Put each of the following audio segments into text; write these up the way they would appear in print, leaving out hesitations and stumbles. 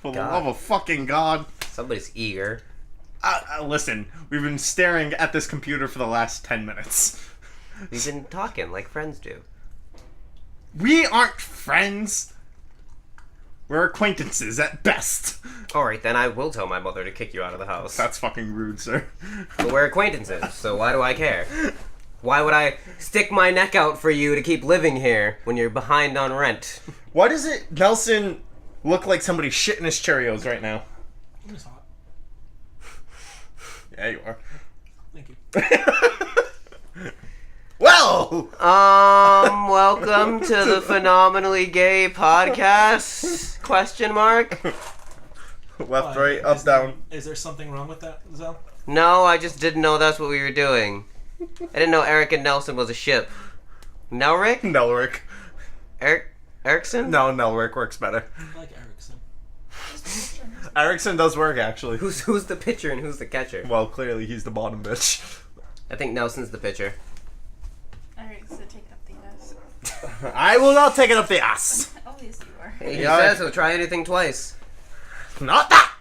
For the love of fucking God. Somebody's eager. Listen, we've been staring at this computer for the last 10 minutes. We've been talking like friends do. We aren't friends. We're acquaintances at best. Alright, then I will tell my mother to kick you out of the house. That's fucking rude, sir. But we're acquaintances, so why do I care? Why would I stick my neck out for you to keep living here when you're behind on rent? Why does it, Nelson, look like somebody shitting his Cheerios right now? I'm just hot. Yeah, you are. Thank you. Well! Welcome to the Phenomenally Gay Podcast? Question mark? Left, right, up, down. Is there something wrong with that, Zell? No, I just didn't know that's what we were doing. I didn't know Eric and Nelson was a ship. Nelric? Nelric. Erickson? No, Nelric works better. I like Erickson. Erickson does work, actually. Who's the pitcher and who's the catcher? Well, clearly he's the bottom bitch. I think Nelson's the pitcher. Alright, so take up the ass. I will not take it up the ass. Oh, yes, you are. Hey, he Yeah. says he'll try anything twice. Not that!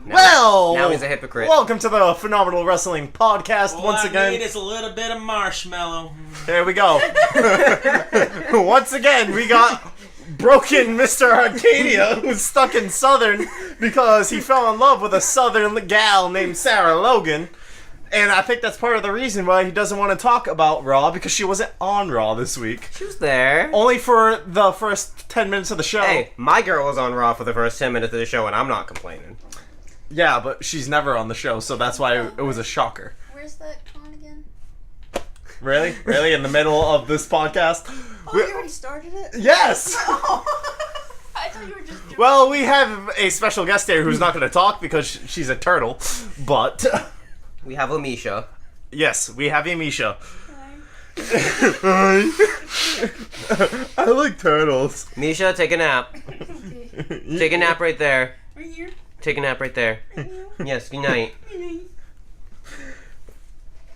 Well, now he's a hypocrite. Welcome to the Phenomenal Wrestling Podcast All once I again. need is a little bit of marshmallow. Here we go. Once again, we got broken MisterArcadia, who's stuck in Southern because he fell in love with a Southern gal named Sarah Logan. And I think that's part of the reason why he doesn't want to talk about Raw, because she wasn't on Raw this week. She was there. Only for the first 10 minutes of the show. Hey, my girl was on Raw for the first 10 minutes of the show, and I'm not complaining. Yeah, but she's never on the show, so that's why it was a shocker. Where's that con again? Really? Really? In the middle of this podcast? Oh, you already started it? Yes! I thought you were just doing Well, we have a special guest here who's not going to talk because she's a turtle, but... We have a Misha. Yes, we have a Misha. Hi. I like turtles. Misha, take a nap. Okay. Take a nap right there. Right here. Take a nap right there. Right here. Yes, good night.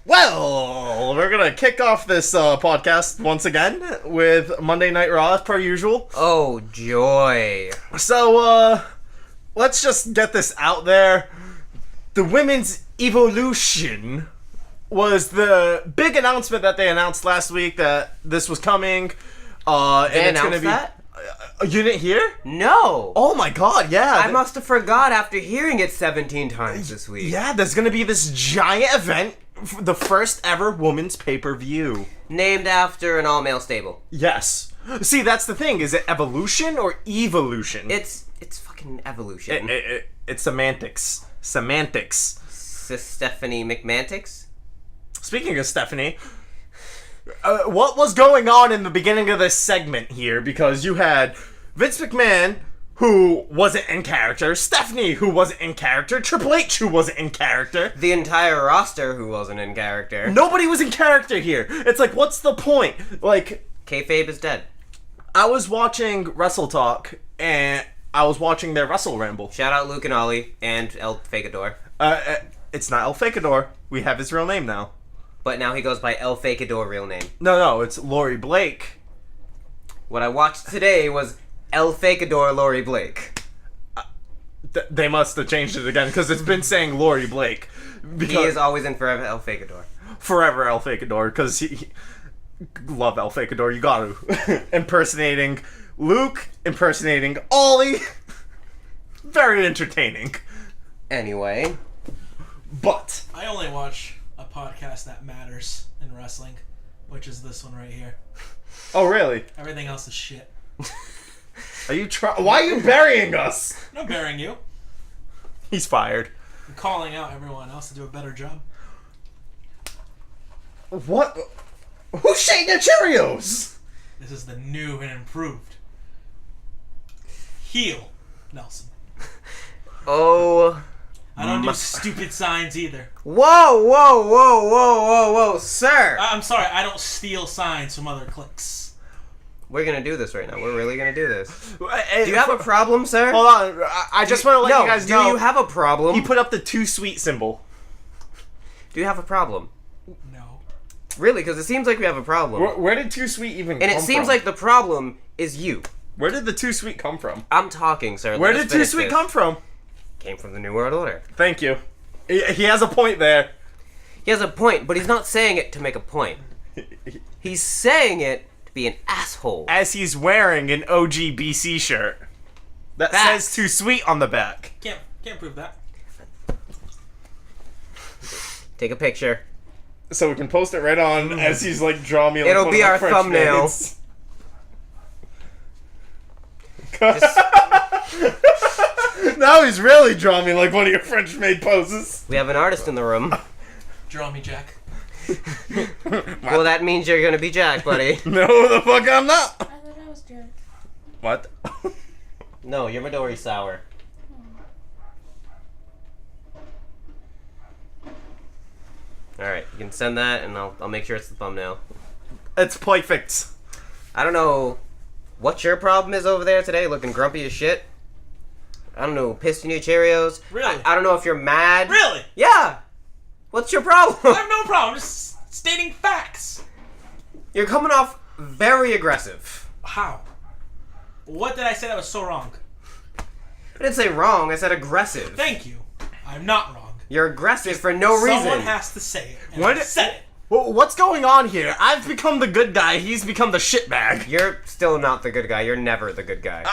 Well, we're going to kick off this podcast once again with Monday Night Raw as per usual. Oh, joy. So, let's just get this out there. The Women's Evolution was the big announcement that they announced last week that this was coming. And They it's gonna announced be. that? You didn't hear? No. Oh my god, yeah. I must have forgot after hearing it 17 times this week. Yeah, there's gonna be this giant event, the first ever women's pay-per-view. Named after an all-male stable. Yes. See, that's the thing. Is it evolution or evolution? It's fucking evolution. It's semantics. Semantics. Stephanie McMantics? Speaking of Stephanie, what was going on in the beginning of this segment here? Because you had Vince McMahon, who wasn't in character, Stephanie, who wasn't in character, Triple H, who wasn't in character. The entire roster who wasn't in character. Nobody was in character here. It's like, what's the point? Like, Kayfabe is dead. I was watching Wrestle Talk, and I was watching their Wrestle Ramble. Shout out Luke and Ollie and El Fakador. It's not El Fakador. We have his real name now. But now he goes by El Fakador real name. No, it's Lori Blake. What I watched today was El Fakador Lori Blake. They must have changed it again, because it's been saying Lori Blake. Because He is always in forever El Fakador. forever El Fakador, because he love El Fakador, you got to. Impersonating Luke, impersonating Ollie. Very entertaining. Anyway. But I only watch a podcast that matters in wrestling, which is this one right here. oh really? Everything else is shit. Are you why are you burying us? I'm not burying you. He's fired. I'm calling out everyone else to do a better job. What? Who's shaking their Cheerios? This is the new and improved heel Nelson. Oh. I don't do stupid signs either. Whoa, sir! I'm sorry, I don't steal signs from other cliques. We're gonna do this right now. We're really gonna do this. Do Do you have a problem, sir? Hold on. I just want to let you guys know. Do you have a problem? He put up the too sweet symbol. Do you have a problem? No. Really? Because it seems like we have a problem. Where did too sweet even And come it seems from? like the problem is you. Where did the too sweet come from? I'm talking, sir. Where Let did us too finish sweet this. come from? Came from the New World Order. Thank you. He has a point there. He has a point, but he's not saying it to make a point. He's saying it to be an asshole. As he's wearing an OG BC shirt that Facts. says too sweet on the back. Can't prove that. Take a picture. So we can post it right on as he's like drawing me like It'll one be of my our French thumbnail. maids. Now he's really drawing me like one of your French maid poses. We have an artist in the room. Draw me, Jack. Well, that means you're gonna be Jack, buddy. No, the fuck I'm not. I thought I was Jack. What? No, you're Midori Sour. Alright, you can send that and I'll make sure it's the thumbnail. It's perfect. I don't know what your problem is over there today, looking grumpy as shit. I don't know, pissed in your Cheerios. Really? I don't know if you're mad. Really? Yeah! What's your problem? I have no problem. Just stating facts. You're coming off very aggressive. How? What did I say that was so wrong? I didn't say wrong, I said aggressive. Thank you. I'm not wrong. You're aggressive for no reason. Someone has to say it. And What? I said it. Well, what's going on here? I've become the good guy. He's become the shitbag. You're still not the good guy. You're never the good guy.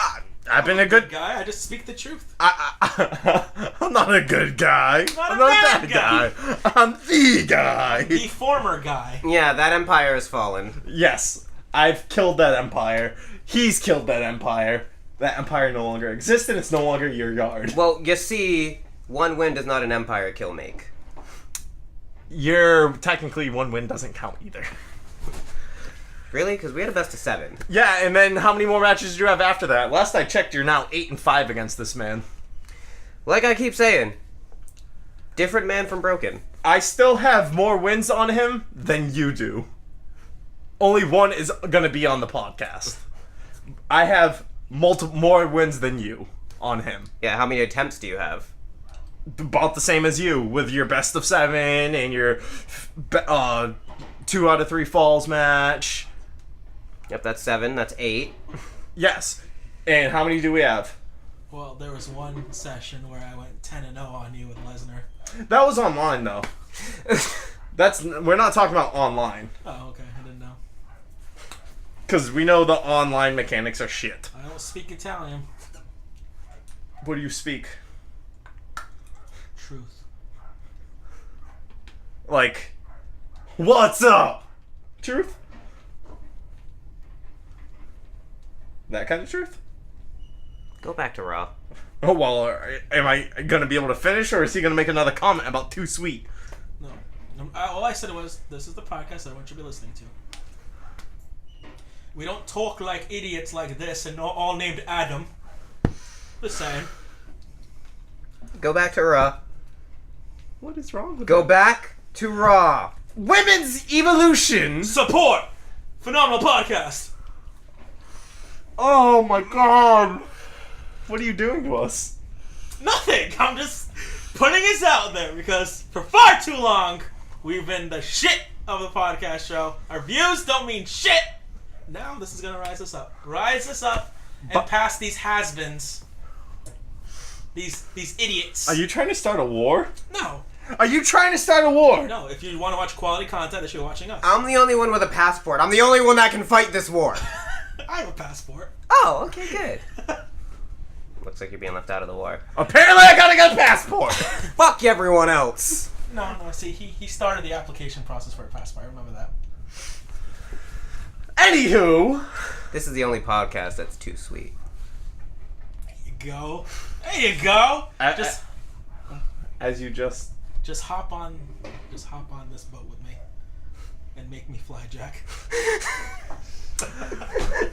I've been a good guy. I just speak the truth. I'm not a good guy. Not I'm a not bad a bad guy. I'm the guy. The former guy. Yeah, that empire has fallen. Yes, I've killed that empire. He's killed that empire. That empire no longer exists, and it's no longer your yard. Well, you see, one win does not an empire kill make. You're technically one win doesn't count either. Really? Because we had a best of 7. Yeah, and then how many more matches do you have after that? Last I checked, you're now 8-5 against this man. Like I keep saying, different man from broken. I still have more wins on him than you do. Only one is gonna be on the podcast. I have more wins than you on him. Yeah, how many attempts do you have? About the same as you, with your best of 7 and your 2 out of 3 falls match. Yep, that's 7. That's 8. Yes. And how many do we have? Well, there was one session where I went 10-0 on you with Lesnar. That was online, though. We're not talking about online. Oh, okay. I didn't know. Because we know the online mechanics are shit. I don't speak Italian. What do you speak? Truth. Like, what's up? Truth? That kind of truth? Go back to Raw. Oh, well, am I going to be able to finish, or is he going to make another comment about too sweet? No. All I said was, this is the podcast that I want you to be listening to. We don't talk like idiots like this and all named Adam. Just saying. Go back to Raw. What is wrong with Go that? back to Raw. Women's Evolution! Support! Phenomenal podcast! Oh my god! What are you doing to us? Nothing! I'm just putting this out there because for far too long we've been the shit of the podcast show. Our views don't mean shit! Now this is gonna rise us up. Rise us up and pass these has-beens. These idiots. Are you trying to start a war? No. Are you trying to start a war? No, if you want to watch quality content, they should be watching us. I'm the only one with a passport. I'm the only one that can fight this war. I have a passport. Oh, okay, good. Looks like you're being left out of the war. Apparently I gotta get a passport! Fuck everyone else. No, see, he started the application process for a passport. I remember that. Anywho, This is the only podcast that's too sweet. There you go. There you go. Just as you just... hop on this boat with me and make me fly, Jack.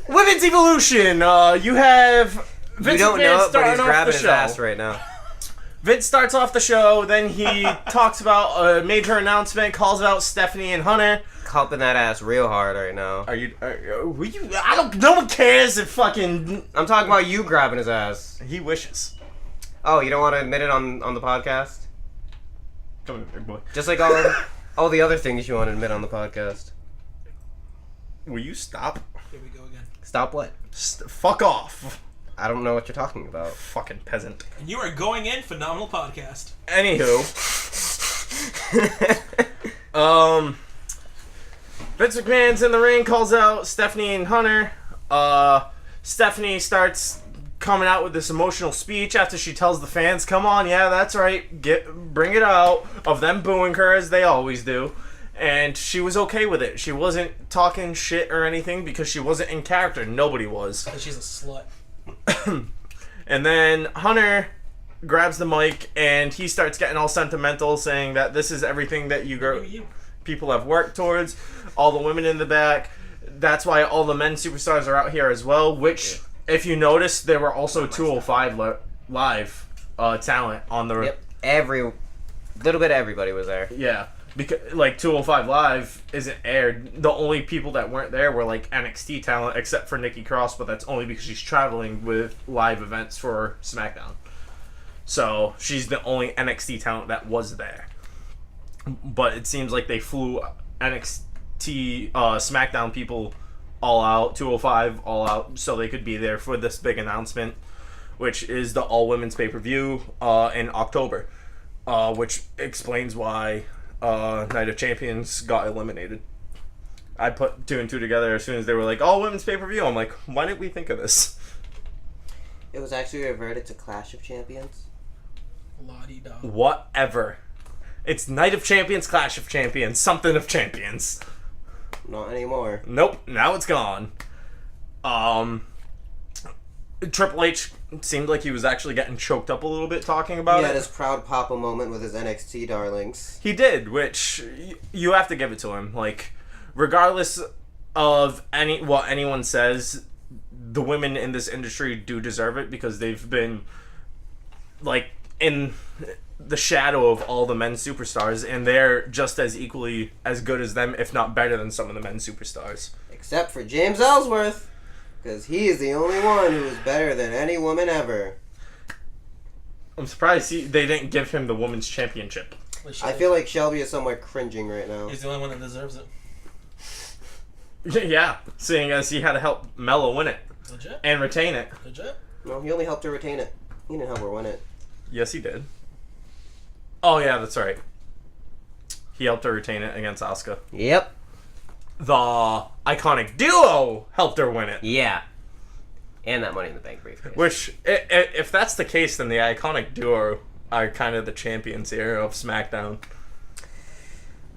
Women's Evolution! You have Vince You don't McMahon know it, but starting he's off grabbing the his show. ass right now. Vince starts off the show, then he talks about a major announcement, calls out Stephanie and Hunter. Cupping that ass real hard right now. Were you? I don't. No one cares if fucking. I'm talking about you grabbing his ass. He wishes. Oh, you don't want to admit it on the podcast? Come here, big boy. Just like all the other things you want to admit on the podcast. Will you stop? Here we go again. Stop what? Fuck off. I don't know what you're talking about. Fucking peasant. And you are going in phenomenal podcast. Anywho. Vince McMahon's in the ring, calls out Stephanie and Hunter. Stephanie starts coming out with this emotional speech after she tells the fans, come on, yeah, that's right, bring it out, of them booing her as they always do. And she was okay with it. She wasn't talking shit or anything because she wasn't in character. Nobody was. She's a slut. And then Hunter grabs the mic and he starts getting all sentimental, saying that this is everything that people have worked towards. All the women in the back. That's why all the men superstars are out here as well, which... If you notice, there were also 205 live talent on the... Yep, little bit of everybody was there. Yeah, because 205 live isn't aired. The only people that weren't there were NXT talent, except for Nikki Cross, but that's only because she's traveling with live events for SmackDown. So she's the only NXT talent that was there. But it seems like they flew NXT SmackDown people all out, 205 all out, so they could be there for this big announcement, which is the all women's pay-per-view in October, which explains why Night of Champions got eliminated. I put 2 and 2 together as soon as they were like, all women's pay-per-view. I'm like, why didn't we think of this? It was actually reverted to Clash of Champions. La-di-da. Whatever. It's Night of Champions, Clash of Champions, something of Champions. Not anymore. Nope, now it's gone. Triple H seemed like he was actually getting choked up a little bit talking about He it. had his proud papa moment with his NXT darlings. He did, which you have to give it to him. Regardless of what anyone says, the women in this industry do deserve it because they've been in the shadow of all the men's superstars, and they're just as equally as good as them, if not better than some of the men's superstars. Except for James Ellsworth, because he is the only one who is better than any woman ever. I'm surprised they didn't give him the women's championship. I feel like Shelby is somewhere cringing right now. He's the only one that deserves it. Yeah, seeing as he had to help Mella win it. Legit? And retain it. Legit? No, he only helped her retain it. He didn't help her win it. Yes, he did. Oh, yeah, that's right. He helped her retain it against Asuka. Yep. The Iconic Duo helped her win it. Yeah. And that Money in the Bank briefcase. Which, if that's the case, then the Iconic Duo are kind of the champions here of SmackDown.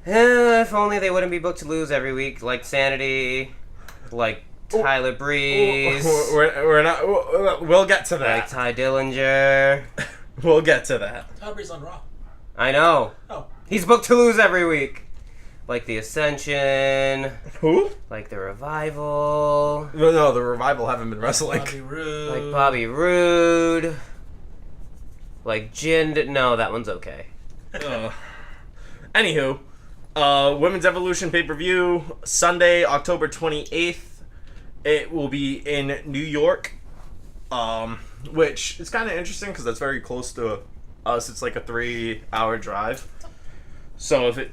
If only they wouldn't be booked to lose every week, like Sanity, like Tyler Breeze, We're not. We'll get to that. like Ty Dillinger. We'll get to that. Aubrey's on Raw. I know. Oh. He's booked to lose every week. Like the Ascension, Who? like the Revival, No, the Revival haven't been wrestling. Bobby Roode. like Bobby Roode, like Jind. No, that one's okay. Anywho, Women's Evolution pay-per-view, Sunday, October 28th. It will be in New York, which is kind of interesting because that's very close to us. It's like a 3-hour drive. So if it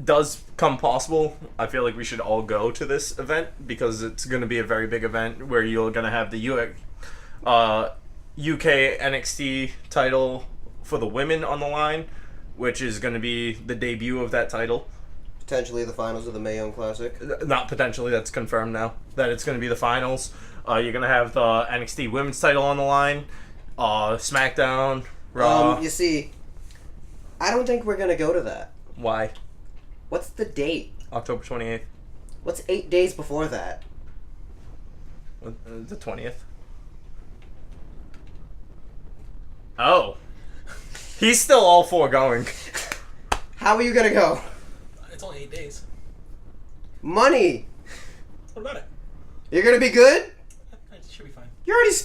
does come possible, I feel like we should all go to this event because it's going to be a very big event where you're going to have the UK NXT title for the women on the line, which is going to be the debut of that title. Potentially the finals of the Mae Young Classic. Not potentially, that's confirmed now that it's going to be the finals. You're going to have the NXT women's title on the line, SmackDown, Raw. You see, I don't think we're gonna go to that. Why? What's the date? October 28th. What's 8 days before that? The 20th. Oh. He's still all for going. How are you gonna go? It's only 8 days. Money. What about it? You're gonna be good? It should be fine. You're already.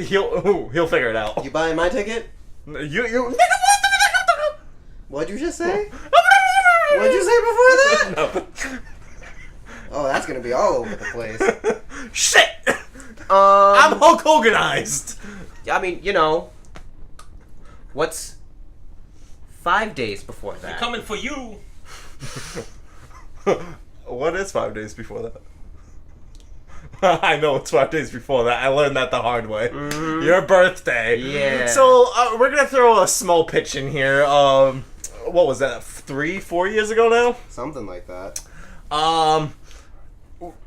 He'll figure it out. You buying my ticket? You. What'd you just say? What'd you say before that? No. Oh, that's gonna be all over the place. Shit! I'm Hulk Hoganized! I mean, you know, what's 5 days before that? Coming for you. What is 5 days before that? I know it's 5 days before that. I learned that the hard way. Your birthday. Yeah. So we're gonna throw a small pitch in here. What was that? 3-4 years ago now? Something like that.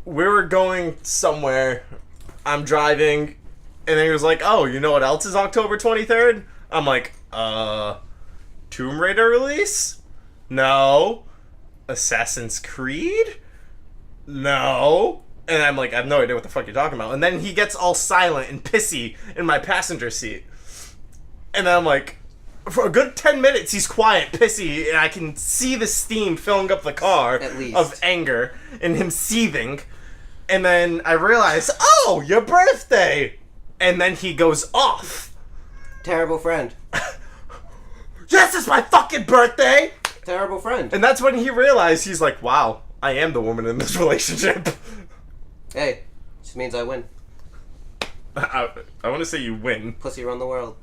We were going somewhere. I'm driving, and then he was like, "Oh, you know what else is October 23rd?" I'm like, Tomb Raider release? No. Assassin's Creed? No. And I'm like, I have no idea what the fuck you're talking about. And then he gets all silent and pissy in my passenger seat. And then I'm like, for a good 10 minutes, he's quiet, pissy, and I can see the steam filling up the car At least. of anger and him seething. And then I realize, oh, your birthday! And then he goes off. Terrible friend. Yes, it's my fucking birthday! Terrible friend. And that's when he realized, he's like, wow, I am the woman in this relationship. Hey, just means I win. I want to say you win. Pussy run the world.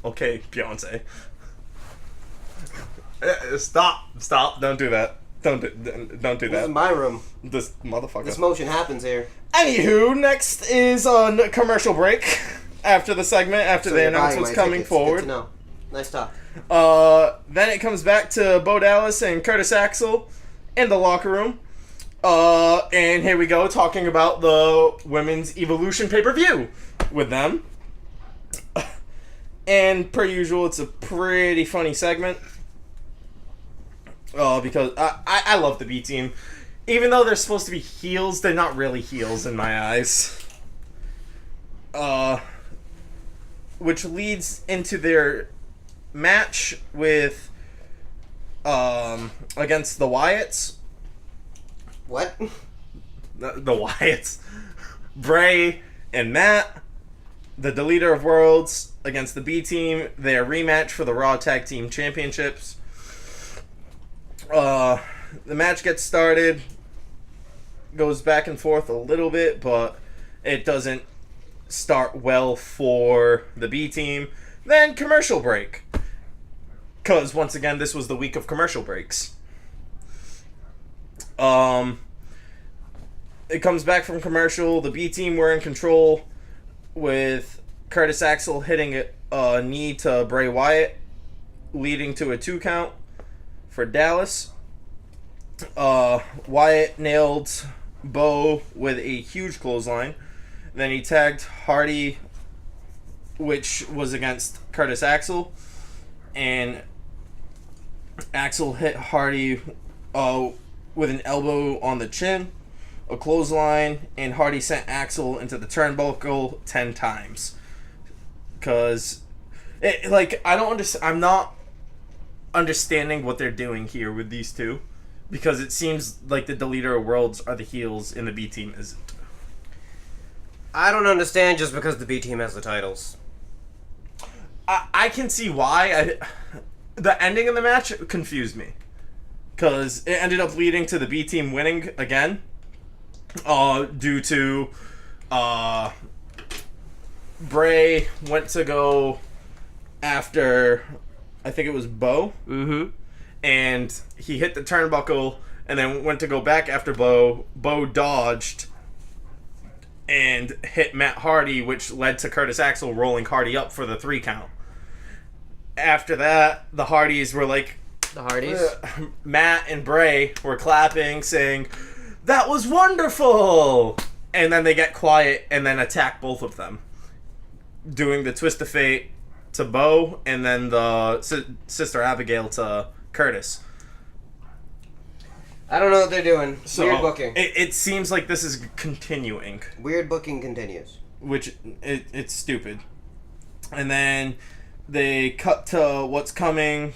Okay, Beyonce. Stop, don't do that. Don't do This is that. my room. This motherfucker. This motion happens here. Anywho, next is a commercial break after the segment, after So they you're announce buying what's my coming tickets. forward. Good to know. Nice talk. Then it comes back to Bo Dallas and Curtis Axel in the locker room. And here we go, talking about the Women's Evolution pay-per-view with them. And per usual, it's a pretty funny segment. Because I love the B team. Even though they're supposed to be heels, they're not really heels in my eyes. Which leads into their match with against the Wyatts. What? The Wyatts. Bray and Matt, the Deleter of Worlds, against the B team. Their rematch for the Raw Tag Team Championships. The match gets started, goes back and forth a little bit, but it doesn't start well for the B team. Then commercial break. Because, once again, this was the week of commercial breaks. It comes back from commercial. The B team were in control with Curtis Axel hitting a knee to Bray Wyatt, leading to a 2 count for Dallas. Wyatt nailed Bo with a huge clothesline. Then he tagged Hardy, which was against Curtis Axel. And Axel hit Hardy with an elbow on the chin, a clothesline, and Hardy sent Axel into the turnbuckle 10 times. Because, I don't understand. I'm not understanding what they're doing here with these two, because it seems like the Deleter of Worlds are the heels and the B team isn't. I don't understand just because the B team has the titles. I can see why. The ending of the match confused me, because it ended up leading to the B team winning again, due to Bray went to go after, I think it was Bo. Mm-hmm. And he hit the turnbuckle and then went to go back after Bo. Bo dodged and hit Matt Hardy, which led to Curtis Axel rolling Hardy up for the 3 count. After that, the Hardys were like... The Hardys? Matt and Bray were clapping, saying, "That was wonderful!" And then they get quiet and then attack both of them, doing the Twist of Fate to Bo and then the Sister Abigail to Curtis. I don't know what they're doing. So Weird booking. It seems like this is continuing, Weird booking continues. which it's stupid. And then they cut to what's coming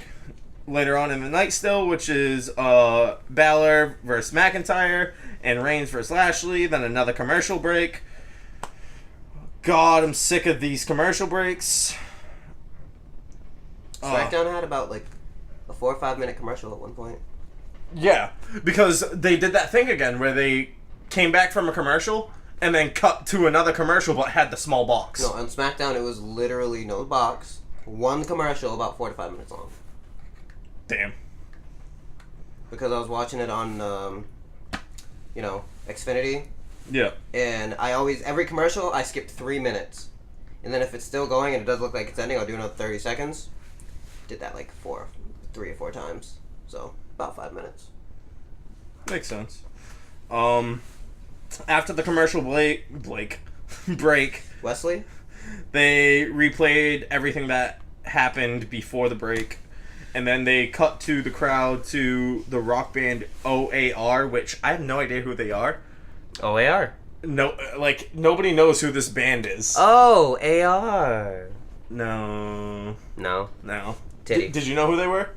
later on in the night still, which is Balor versus McIntyre and Reigns versus Lashley. Then another commercial break. God, I'm sick of these commercial breaks. Smackdown had about a 4 or 5 minute commercial at one point. Yeah, because they did that thing again where they came back from a commercial and then cut to another commercial but had the small box. No, on SmackDown it was literally no box, one commercial about 4 to 5 minutes long. Damn. Because I was watching it on, Xfinity, Yeah. And I always, every commercial, I skip 3 minutes. And then if it's still going and it does look like it's ending, I'll do another 30 seconds. Did that like 3 or 4 times. So, about 5 minutes. Makes sense. After the commercial break, Wesley? they replayed everything that happened before the break, and then they cut to the crowd to the rock band OAR, which I have no idea who they are. OAR. No, like, nobody knows who this band is. Oh, AR. No. No. Titty. Did you know who they were?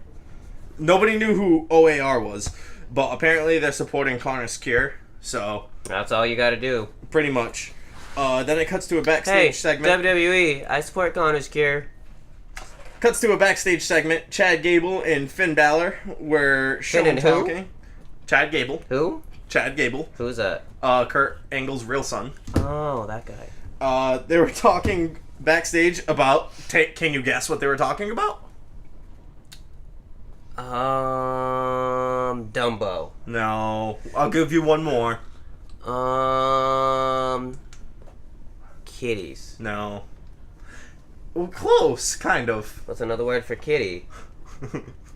Nobody knew who OAR was, but apparently they're supporting Connor's Cure, so... That's all you gotta do. Pretty much. Then it cuts to a backstage segment. WWE, I support Connor's Cure. Cuts to a backstage segment. Chad Gable and Finn Balor were shown and who? talking. Chad Gable. Who? Chad Gable. Who's that? Kurt Angle's real son. Oh, that guy. They were talking backstage about... can you guess what they were talking about? Dumbo. No. I'll give you one more. Kitties. No. Well, close, kind of. What's another word for kitty?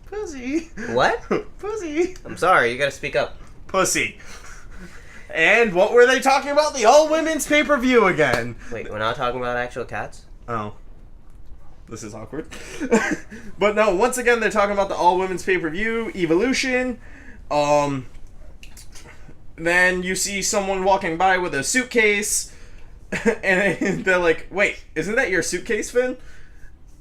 Pussy. What? Pussy. I'm sorry, you gotta speak up. Pussy. And what were they talking about? The all-women's pay-per-view again. Wait, we're not talking about actual cats? Oh. This is awkward. But no, once again, they're talking about the all-women's pay-per-view, Evolution. Then you see someone walking by with a suitcase. And they're like, wait, isn't that your suitcase, Finn?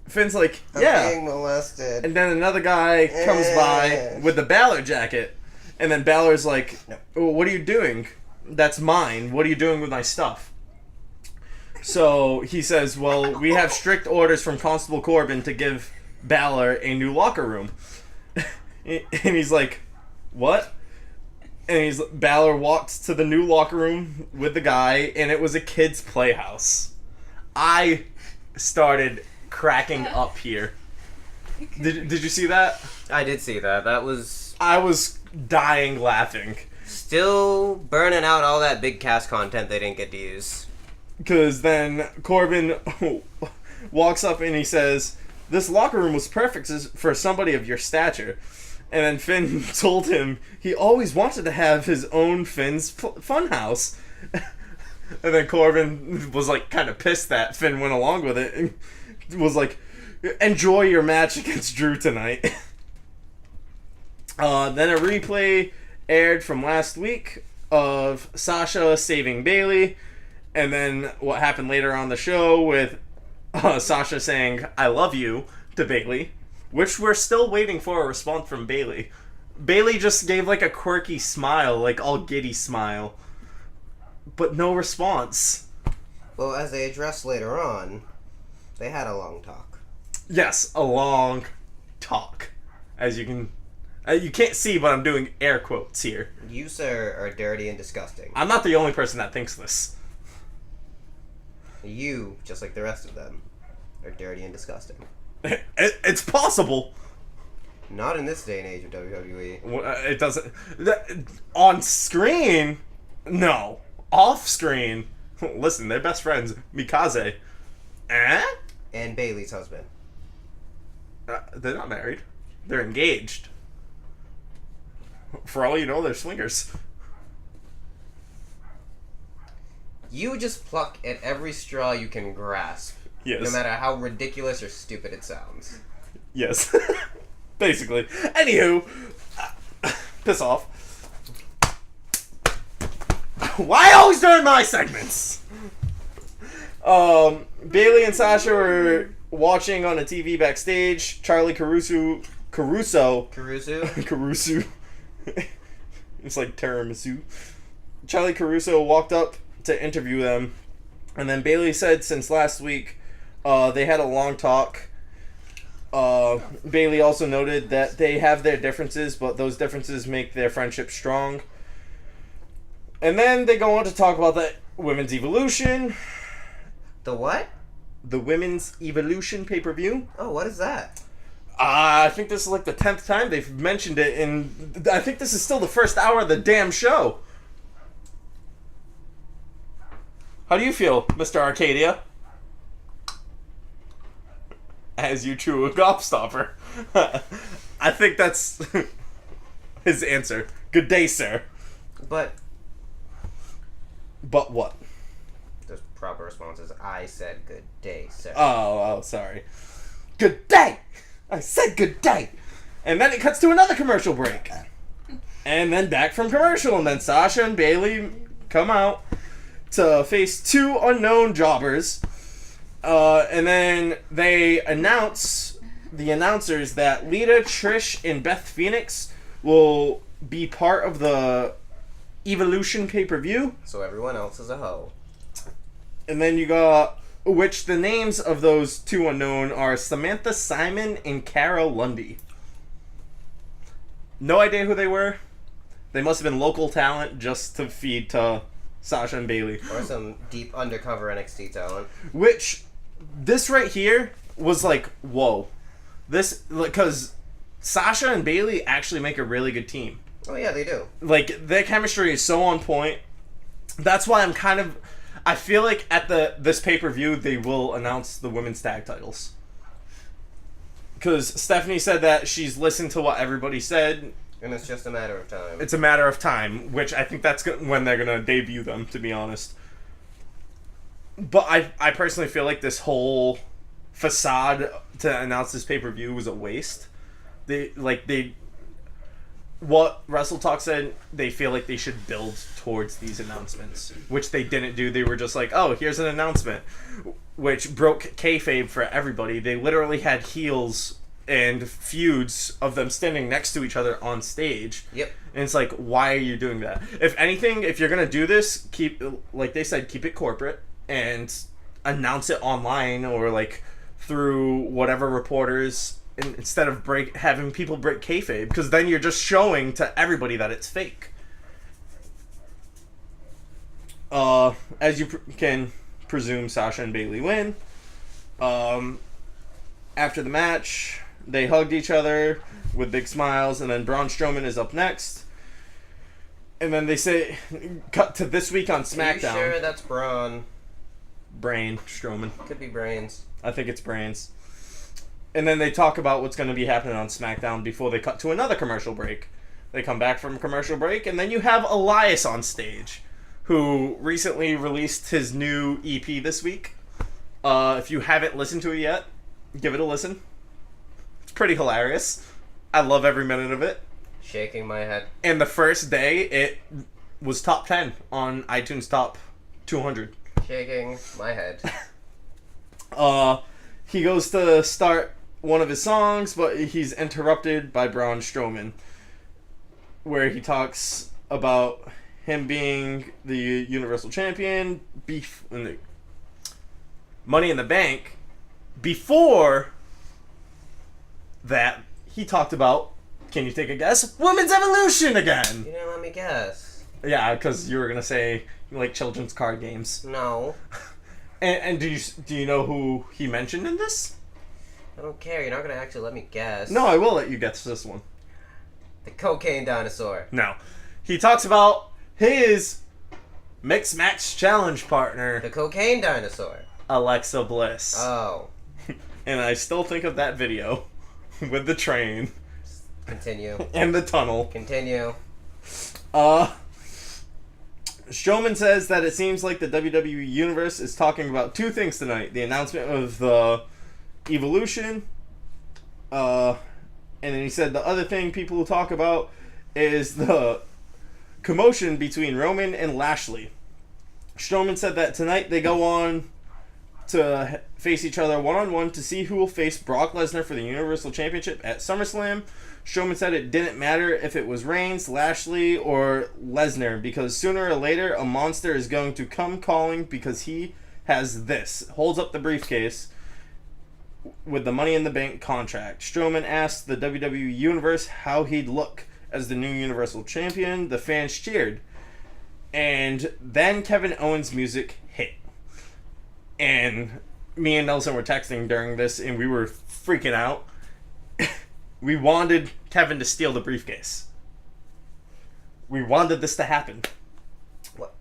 Finn's like, yeah. I'm being molested. And then another guy comes by with the Balor jacket. And then Balor's like, oh, what are you doing? That's mine. What are you doing with my stuff? So he says, well, we have strict orders from Constable Corbin to give Balor a new locker room. And he's like, what? And Balor walked to the new locker room with the guy, and it was a kid's playhouse. I started cracking up here. Did you see that? I did see that. That was... I was dying laughing. Still burning out all that big cast content they didn't get to use. Because then Corbin walks up and he says, this locker room was perfect for somebody of your stature. And then Finn told him he always wanted to have his own Finn's funhouse. And then Corbin was like kind of pissed that Finn went along with it and was like, enjoy your match against Drew tonight. Then a replay aired from last week of Sasha saving Bayley. And then what happened later on the show with Sasha saying, I love you to Bayley. Which we're still waiting for a response from Bayley. Bayley just gave like a quirky smile, like all giddy smile. But no response. Well, as they addressed later on, they had a long talk. Yes, a long talk. As you can... you can't see, but I'm doing air quotes here. You, sir, are dirty and disgusting. I'm not the only person that thinks this. You, just like the rest of them, are dirty and disgusting. It's possible. Not in this day and age of WWE. It doesn't... On screen? No. Off screen? Listen, they're best friends. Mikaze. And Bayley's husband. They're not married. They're engaged. For all you know, they're swingers. You just pluck at every straw you can grasp. Yes. No matter how ridiculous or stupid it sounds. Yes. Basically. Anywho, piss off. Why always during my segments? Bayley and Sasha were watching on a TV backstage. Charlie Caruso. It's like tiramisu. Charlie Caruso walked up to interview them, and then Bayley said since last week they had a long talk. Bayley also noted that they have their differences, but those differences make their friendship strong. And then they go on to talk about the Women's Evolution. The what? The Women's Evolution pay-per-view. Oh, what is that? I think this is like the 10th time they've mentioned it, and I think this is still the first hour of the damn show. How do you feel, Mr. Arcadia? As you chew a gobstopper. I think that's his answer. Good day, sir. But But what? the proper response is, I said good day, sir. Oh, sorry. Good day! I said good day! And then it cuts to another commercial break. And then back from commercial, and then Sasha and Bailey come out to face two unknown jobbers. And then they announce, the announcers, that Lita, Trish, and Beth Phoenix will be part of the Evolution pay-per-view. So everyone else is a hoe. And then you got, which the names of those two unknown are Samantha Simon and Cara Lundy. No idea who they were. They must have been local talent just to feed to Sasha and Bailey. Or some deep undercover NXT talent. Which, this right here was like, whoa. This, because Sasha and Bailey actually make a really good team. Oh yeah, they do. Like, their chemistry is so on point. That's why I'm kind of... I feel like at this pay-per-view, they will announce the women's tag titles. Because Stephanie said that she's listened to what everybody said. And it's just a matter of time. It's a matter of time, which I think that's when they're going to debut them, to be honest. But I personally feel like this whole facade to announce this pay-per-view was a waste. What Wrestle Talk said, they feel like they should build towards these announcements, which they didn't do. They were just like, oh, here's an announcement, which broke kayfabe for everybody. They literally had heels and feuds of them standing next to each other on stage. Yep. And it's like, why are you doing that? If anything, if you're going to do this, keep, like they said, keep it corporate and announce it online or like through whatever reporters, instead of having people break kayfabe, because then you're just showing to everybody that it's fake. As you can presume, Sasha and Bailey win. After the match, they hugged each other with big smiles, and then Braun Strowman is up next. And then they say, cut to this week on SmackDown. Are you sure that's Braun? Brain Strowman. Could be Brains. I think it's Brains. And then they talk about what's going to be happening on SmackDown before they cut to another commercial break. They come back from commercial break, and then you have Elias on stage, who recently released his new EP this week. If you haven't listened to it yet, give it a listen. It's pretty hilarious. I love every minute of it. Shaking my head. And the first day, it was top 10 on iTunes Top 200. Shaking my head. He goes to start one of his songs, but he's interrupted by Braun Strowman, where he talks about him being the Universal Champion, Money in the Bank. Before that, he talked about, can you take a guess? Women's Evolution again! You didn't let me guess. Yeah, because you were going to say you like children's card games. No. And do you know who he mentioned in this? I don't care. You're not going to actually let me guess. No, I will let you guess this one. The cocaine dinosaur. No. He talks about his Mixed Match Challenge partner, The cocaine dinosaur. Alexa Bliss. Oh. And I still think of that video with the train Continue. and the tunnel. Continue. Strowman says that it seems like the WWE Universe is talking about two things tonight. The announcement of the Evolution. And then he said the other thing people will talk about is the commotion between Roman and Lashley. Strowman said that tonight they go on to face each other one-on-one to see who will face Brock Lesnar for the Universal Championship at SummerSlam. Strowman said it didn't matter if it was Reigns, Lashley, or Lesnar, because sooner or later a monster is going to come calling because he has this. Holds up the briefcase with the Money in the Bank contract. Strowman asked the WWE Universe how he'd look as the new Universal Champion. The fans cheered. And then Kevin Owens' music hit. And me and Nelson were texting during this, and we were freaking out. We wanted Kevin to steal the briefcase. We wanted this to happen. What?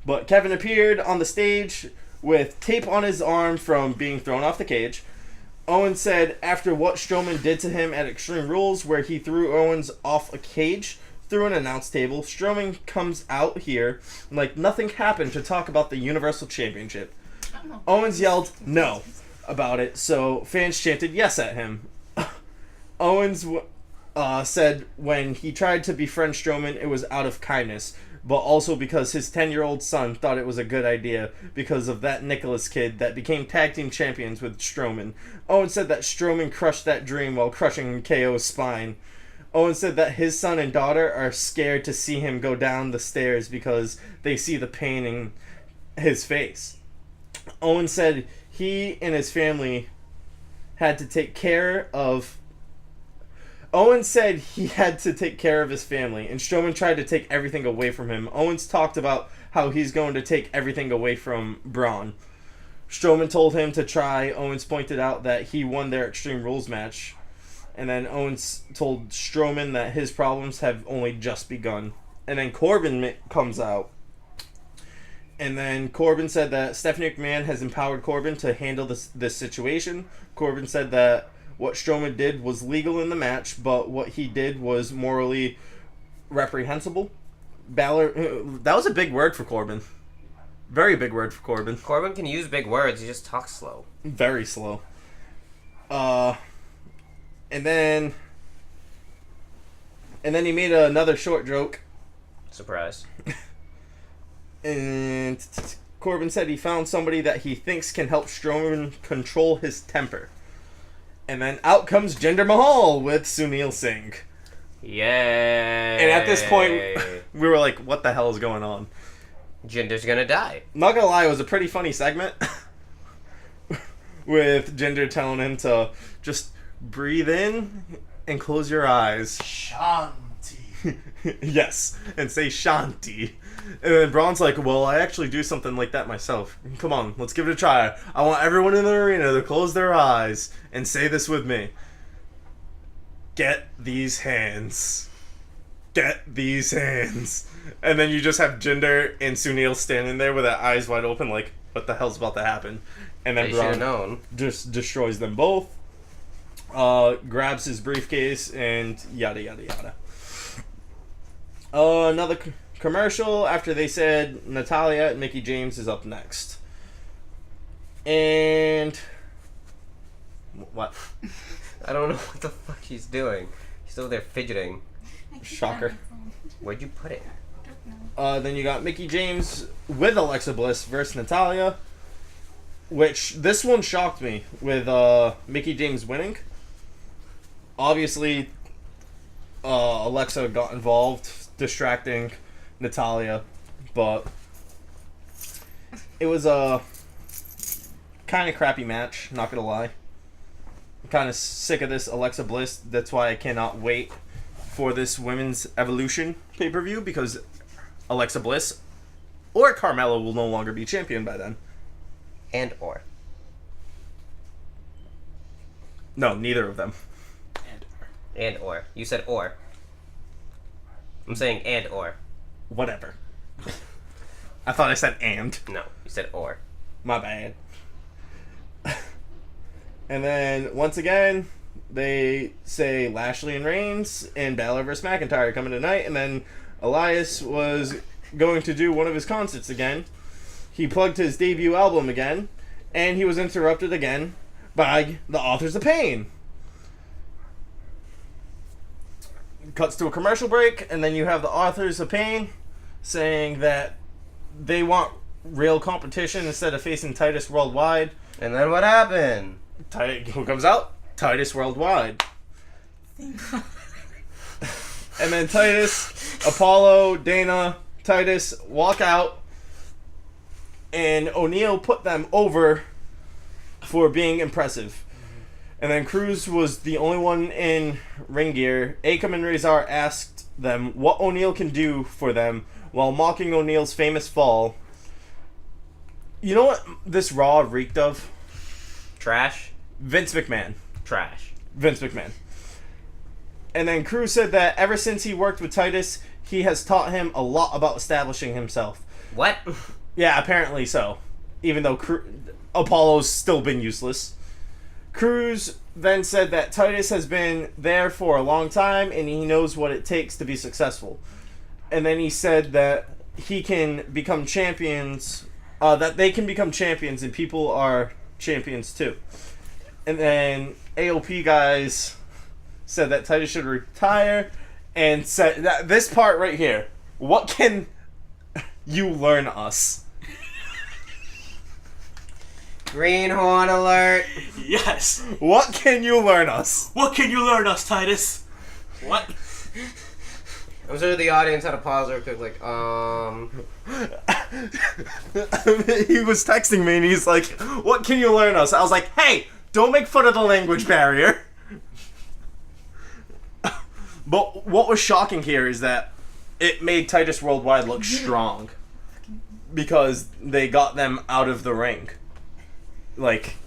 But Kevin appeared on the stage with tape on his arm from being thrown off the cage. Owens said after what Strowman did to him at Extreme Rules, where he threw Owens off a cage through an announce table, Strowman comes out here like nothing happened to talk about the Universal Championship. Owens yelled no about it, so fans chanted yes at him. Owens said when he tried to befriend Strowman, it was out of kindness, but also because his 10-year-old son thought it was a good idea because of that Nicholas kid that became tag team champions with Strowman. Owens said that Strowman crushed that dream while crushing KO's spine. Owens said that his son and daughter are scared to see him go down the stairs because they see the pain in his face. Owens said he and his family had to take care of... Owens said he had to take care of his family, and Strowman tried to take everything away from him. Owens talked about how he's going to take everything away from Braun. Strowman told him to try. Owens pointed out that he won their Extreme Rules match. And then Owens told Strowman that his problems have only just begun. And then Corbin comes out. And then Corbin said that Stephanie McMahon has empowered Corbin to handle this situation. Corbin said that what Strowman did was legal in the match, but what he did was morally reprehensible. That was a big word for Corbin. Very big word for Corbin. Corbin can use big words, he just talks slow. Very slow. And then he made another short joke. Surprise. And Corbin said he found somebody that he thinks can help Strowman control his temper. And then out comes Jinder Mahal with Sunil Singh. Yay! And at this point, we were like, what the hell is going on? Jinder's gonna die. Not gonna lie, it was a pretty funny segment. With Jinder telling him to just breathe in and close your eyes. Shanti. Yes, and say Shanti. And then Braun's like, well, I actually do something like that myself. Come on, let's give it a try. I want everyone in the arena to close their eyes and say this with me. Get these hands. Get these hands. And then you just have Jinder and Sunil standing there with their eyes wide open like, what the hell's about to happen? And then They should have Braun known. just destroys them both. Grabs his briefcase and yada yada yada. Another commercial after they said Natalya and Mickie James is up next. And what? I don't know what the fuck he's doing. He's over there fidgeting. Shocker. Where'd you put it? Then you got Mickie James with Alexa Bliss versus Natalya, which this one shocked me with Mickie James winning. Obviously, Alexa got involved, distracting Natalya, but it was a kind of crappy match, not gonna lie. I'm kind of sick of this Alexa Bliss. That's why I cannot wait for this Women's Evolution pay-per-view, because Alexa Bliss or Carmella will no longer be champion by then. And or. No, neither of them. And or. You said or. I'm saying and or. Whatever. I thought I said and. No, you said or. My bad. And then, once again, they say Lashley and Reigns and Balor vs. McIntyre coming tonight. And then Elias was going to do one of his concerts again. He plugged his debut album again. And he was interrupted again by the Authors of Pain. Cuts to a commercial break. And then you have the Authors of Pain saying that they want real competition instead of facing Titus Worldwide. And then what happened? Who comes out? Titus Worldwide. And then Titus, Apollo, Dana, Titus walk out, and O'Neal put them over for being impressive. And then Cruz was the only one in ring gear. Akam and Razor asked them what O'Neal can do for them while mocking O'Neal's famous fall. You know what this Raw reeked of? Trash? Vince McMahon. Trash. Vince McMahon. And then Cruz said that ever since he worked with Titus, he has taught him a lot about establishing himself. What? Yeah, apparently so. Even though Apollo's still been useless. Cruz then said that Titus has been there for a long time and he knows what it takes to be successful. And then he said that he can become champions, that they can become champions and people are champions too. And then AOP guys said that Titus should retire and said that this part right here, what can you learn us? Greenhorn alert. Yes. What can you learn us? What can you learn us, Titus? What? I'm sure the audience had to pause real quick, like, He was texting me and he's like, what can you learn us? I was like, hey, don't make fun of the language barrier. But what was shocking here is that it made Titus Worldwide look strong. Because they got them out of the ring. Like,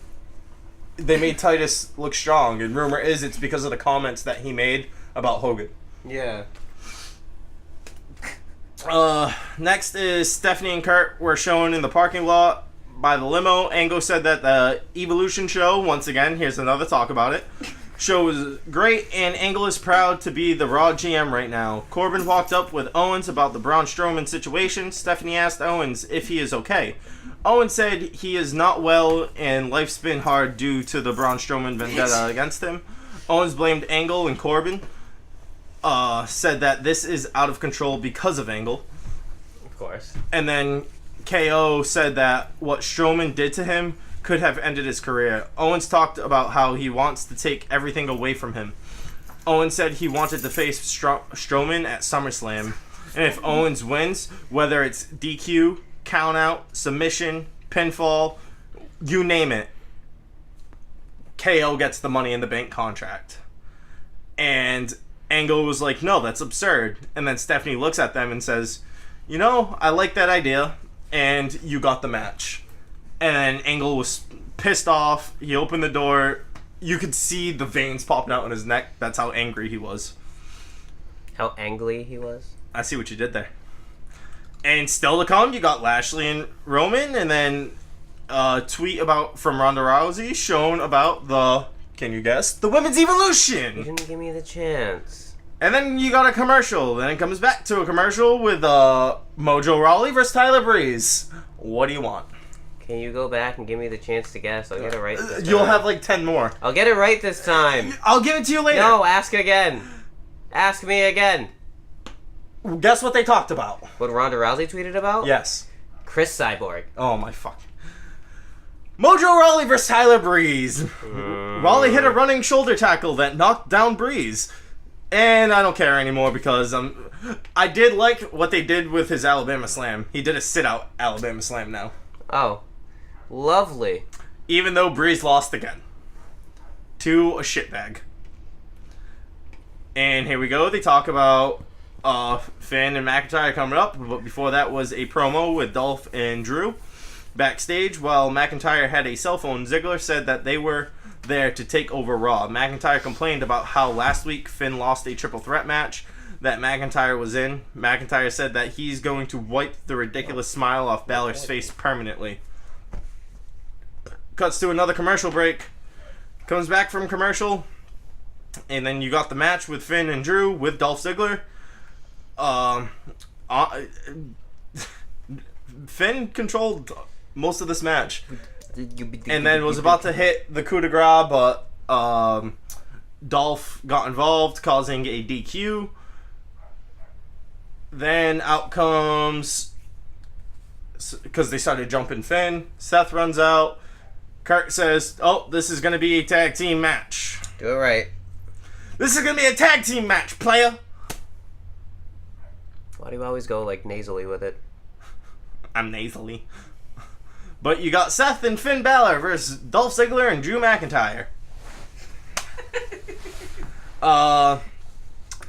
they made Titus look strong, and rumor is it's because of the comments that he made about Hogan. yeah. Next is Stephanie and Kurt were shown in the parking lot by the limo. Angle said that the Evolution show, once again, here's another talk about it, show was great, and Angle is proud to be the Raw GM right now. Corbin walked up with Owens about the Braun Strowman situation. Stephanie asked Owens if he is okay. Owens said he is not well and life's been hard due to the Braun Strowman vendetta against him. Owens blamed Angle and Corbin. Said that this is out of control because of Angle. Of course. And then KO said that what Strowman did to him could have ended his career. Owens talked about how he wants to take everything away from him. Owens said he wanted to face Strowman at SummerSlam. And if Owens wins, whether it's DQ, countout, submission, pinfall, you name it, KO gets the Money in the Bank contract. And Angle was like, no, that's absurd. And then Stephanie looks at them and says, you know, I like that idea, and you got the match. And Angle was pissed off. He opened the door. You could see the veins popping out on his neck. That's how angry he was. How angry he was? I see what you did there. And still to come, you got Lashley and Roman, and then a tweet from Ronda Rousey shown about the, can you guess, the Women's Evolution. You didn't give me the chance. And then you got a commercial. Then it comes back to a commercial with Mojo Rawley versus Tyler Breeze. What do you want? Can you go back and give me the chance to guess? I'll get it right this time. You'll have like 10 more. I'll get it right this time. I'll give it to you later. No, ask again. Ask me again. Guess what they talked about? What Ronda Rousey tweeted about? Yes. Chris Cyborg. Oh my fuck. Mojo Rawley versus Tyler Breeze. Rawley hit a running shoulder tackle that knocked down Breeze. And I don't care anymore because I did like what they did with his Alabama Slam. He did a sit-out Alabama Slam now. Oh. Lovely. Even though Breeze lost again. To a shitbag. And here we go. They talk about Finn and McIntyre coming up. But before that was a promo with Dolph and Drew. Backstage, while McIntyre had a cell phone, Ziggler said that they were there to take over Raw. McIntyre complained about how last week Finn lost a triple threat match that McIntyre was in. McIntyre said that he's going to wipe the ridiculous smile off Balor's face permanently. Cuts to another commercial break. Comes back from commercial. And then you got the match with Finn and Drew with Dolph Ziggler. Finn controlled most of this match. And then was about to hit the coup de grace, but Dolph got involved, causing a DQ. Then out comes, because they started jumping Finn, Seth runs out. Kurt says, oh, this is going to be a tag team match. Do it right. This is going to be a tag team match, player. Why do you always go like nasally with it? I'm nasally. But you got Seth and Finn Balor versus Dolph Ziggler and Drew McIntyre. A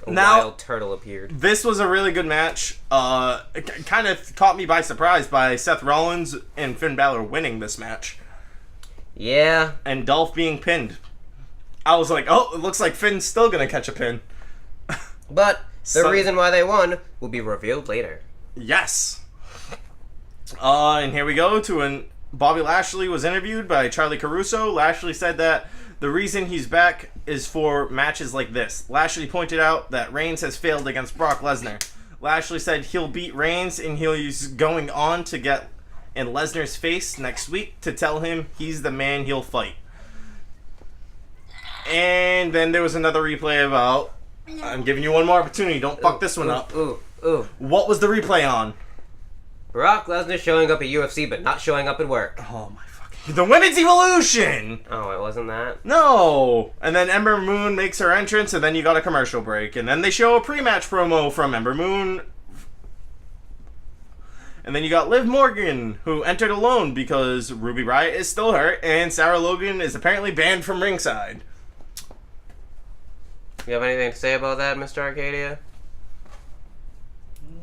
Now, wild turtle appeared. this was a really good match. It kind of caught me by surprise by Seth Rollins and Finn Balor winning this match. Yeah. And Dolph being pinned. I was like, oh, it looks like Finn's still going to catch a pin. But the So- reason why they won will be revealed later. Yes. And here we go to when Bobby Lashley was interviewed by Charlie Caruso. Lashley said that the reason he's back is for matches like this. Lashley pointed out that Reigns has failed against Brock Lesnar. Lashley said he'll beat Reigns and he's going on to get in Lesnar's face next week to tell him he's the man he'll fight. And then there was another replay about... I'm giving you one more opportunity. Don't fuck this one up. Ooh. What was the replay on? Brock Lesnar showing up at UFC but not showing up at work. Oh my fucking... The Women's Evolution! Oh, it wasn't that? No! And then Ember Moon makes her entrance, and then you got a commercial break. And then they show a pre-match promo from Ember Moon. And then you got Liv Morgan, who entered alone because Ruby Riott is still hurt, and Sarah Logan is apparently banned from ringside. You have anything to say about that, Mr. Arcadia?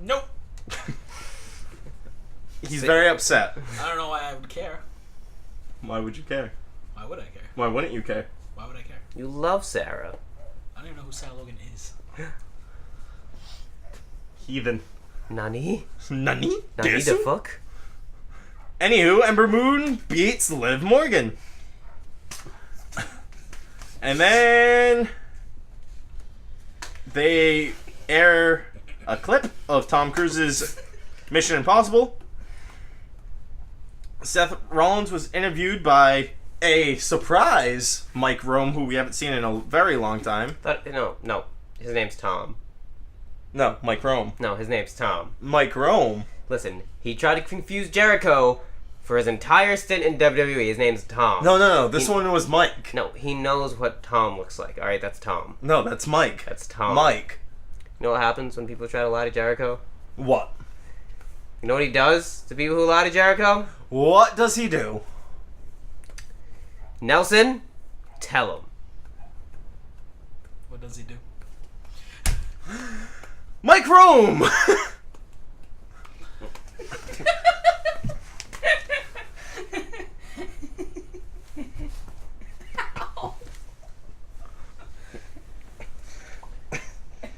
Nope. He's very upset. I don't know why I would care. Why would you care? Why would I care? Why wouldn't you care? Why would I care? You love Sarah. I don't even know who Sarah Logan is. Heathen. Nani? Nani? Nani the Desu? fuck? Anywho, Ember Moon beats Liv Morgan. And then they air a clip of Tom Cruise's Mission Impossible. Seth Rollins was interviewed by a surprise Mike Rome, who we haven't seen in a very long time. No. His name's Tom. No, Mike Rome. No, his name's Tom. Mike Rome. Listen, he tried to confuse Jericho for his entire stint in WWE. His name's Tom. No. This one was Mike. No, he knows what Tom looks like. Alright, that's Tom. No, that's Mike. That's Tom. Mike. You know what happens when people try to lie to Jericho? What? You know what he does to people who lie to Jericho? What does he do? Nelson, tell him. What does he do? Mike Rome!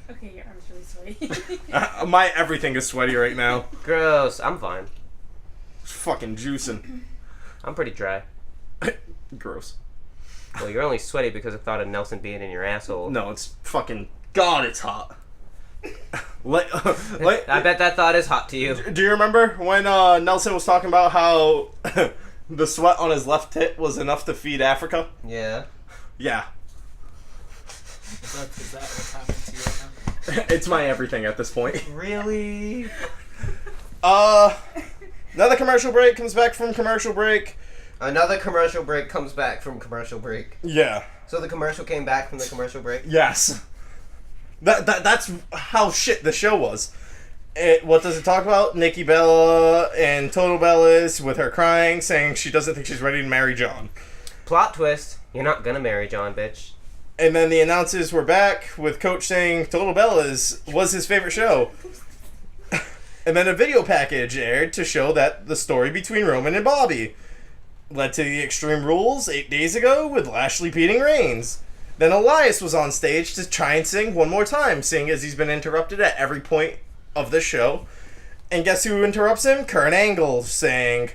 Okay, your arm's really sweaty. My everything is sweaty right now. Gross. I'm fine. It's fucking juicing. I'm pretty dry. Gross. Well, you're only sweaty because of thought of Nelson being in your asshole. No, it's fucking... God, it's hot. I bet that thought is hot to you. Do you remember when Nelson was talking about how the sweat on his left tit was enough to feed Africa? Yeah. Yeah. Is that what's happening to you right now? It's my everything at this point. Really? Another commercial break comes back from commercial break. Another commercial break comes back from commercial break. Yeah. So the commercial came back from the commercial break? Yes. That's how shit the show was. What does it talk about? Nikki Bella and Total Bellas with her crying, saying she doesn't think she's ready to marry John. Plot twist. You're not gonna marry John, bitch. And then the announcers were back with Coach saying Total Bellas was his favorite show. And then a video package aired to show that the story between Roman and Bobby led to the Extreme Rules 8 days ago with Lashley beating Reigns. Then Elias was on stage to try and sing one more time, seeing as he's been interrupted at every point of the show. And guess who interrupts him? Kurt Angle, saying,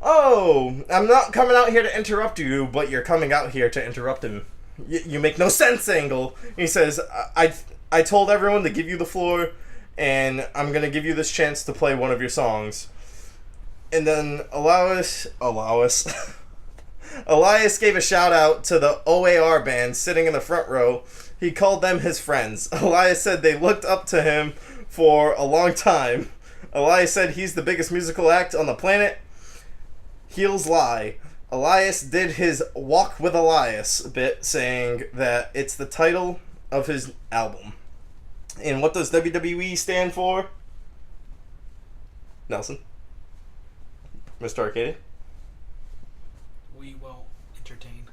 "Oh, I'm not coming out here to interrupt you, but you're coming out here to interrupt him. You make no sense, Angle." He says, I told everyone to give you the floor, and I'm going to give you this chance to play one of your songs. And then Elias gave a shout out to the OAR band sitting in the front row. He called them his friends. Elias said they looked up to him for a long time. Elias said he's the biggest musical act on the planet. Heels lie. Elias did his Walk with Elias bit, saying that it's the title of his album. And what does WWE stand for? Nelson? Mr. Arcadia? We won't entertain.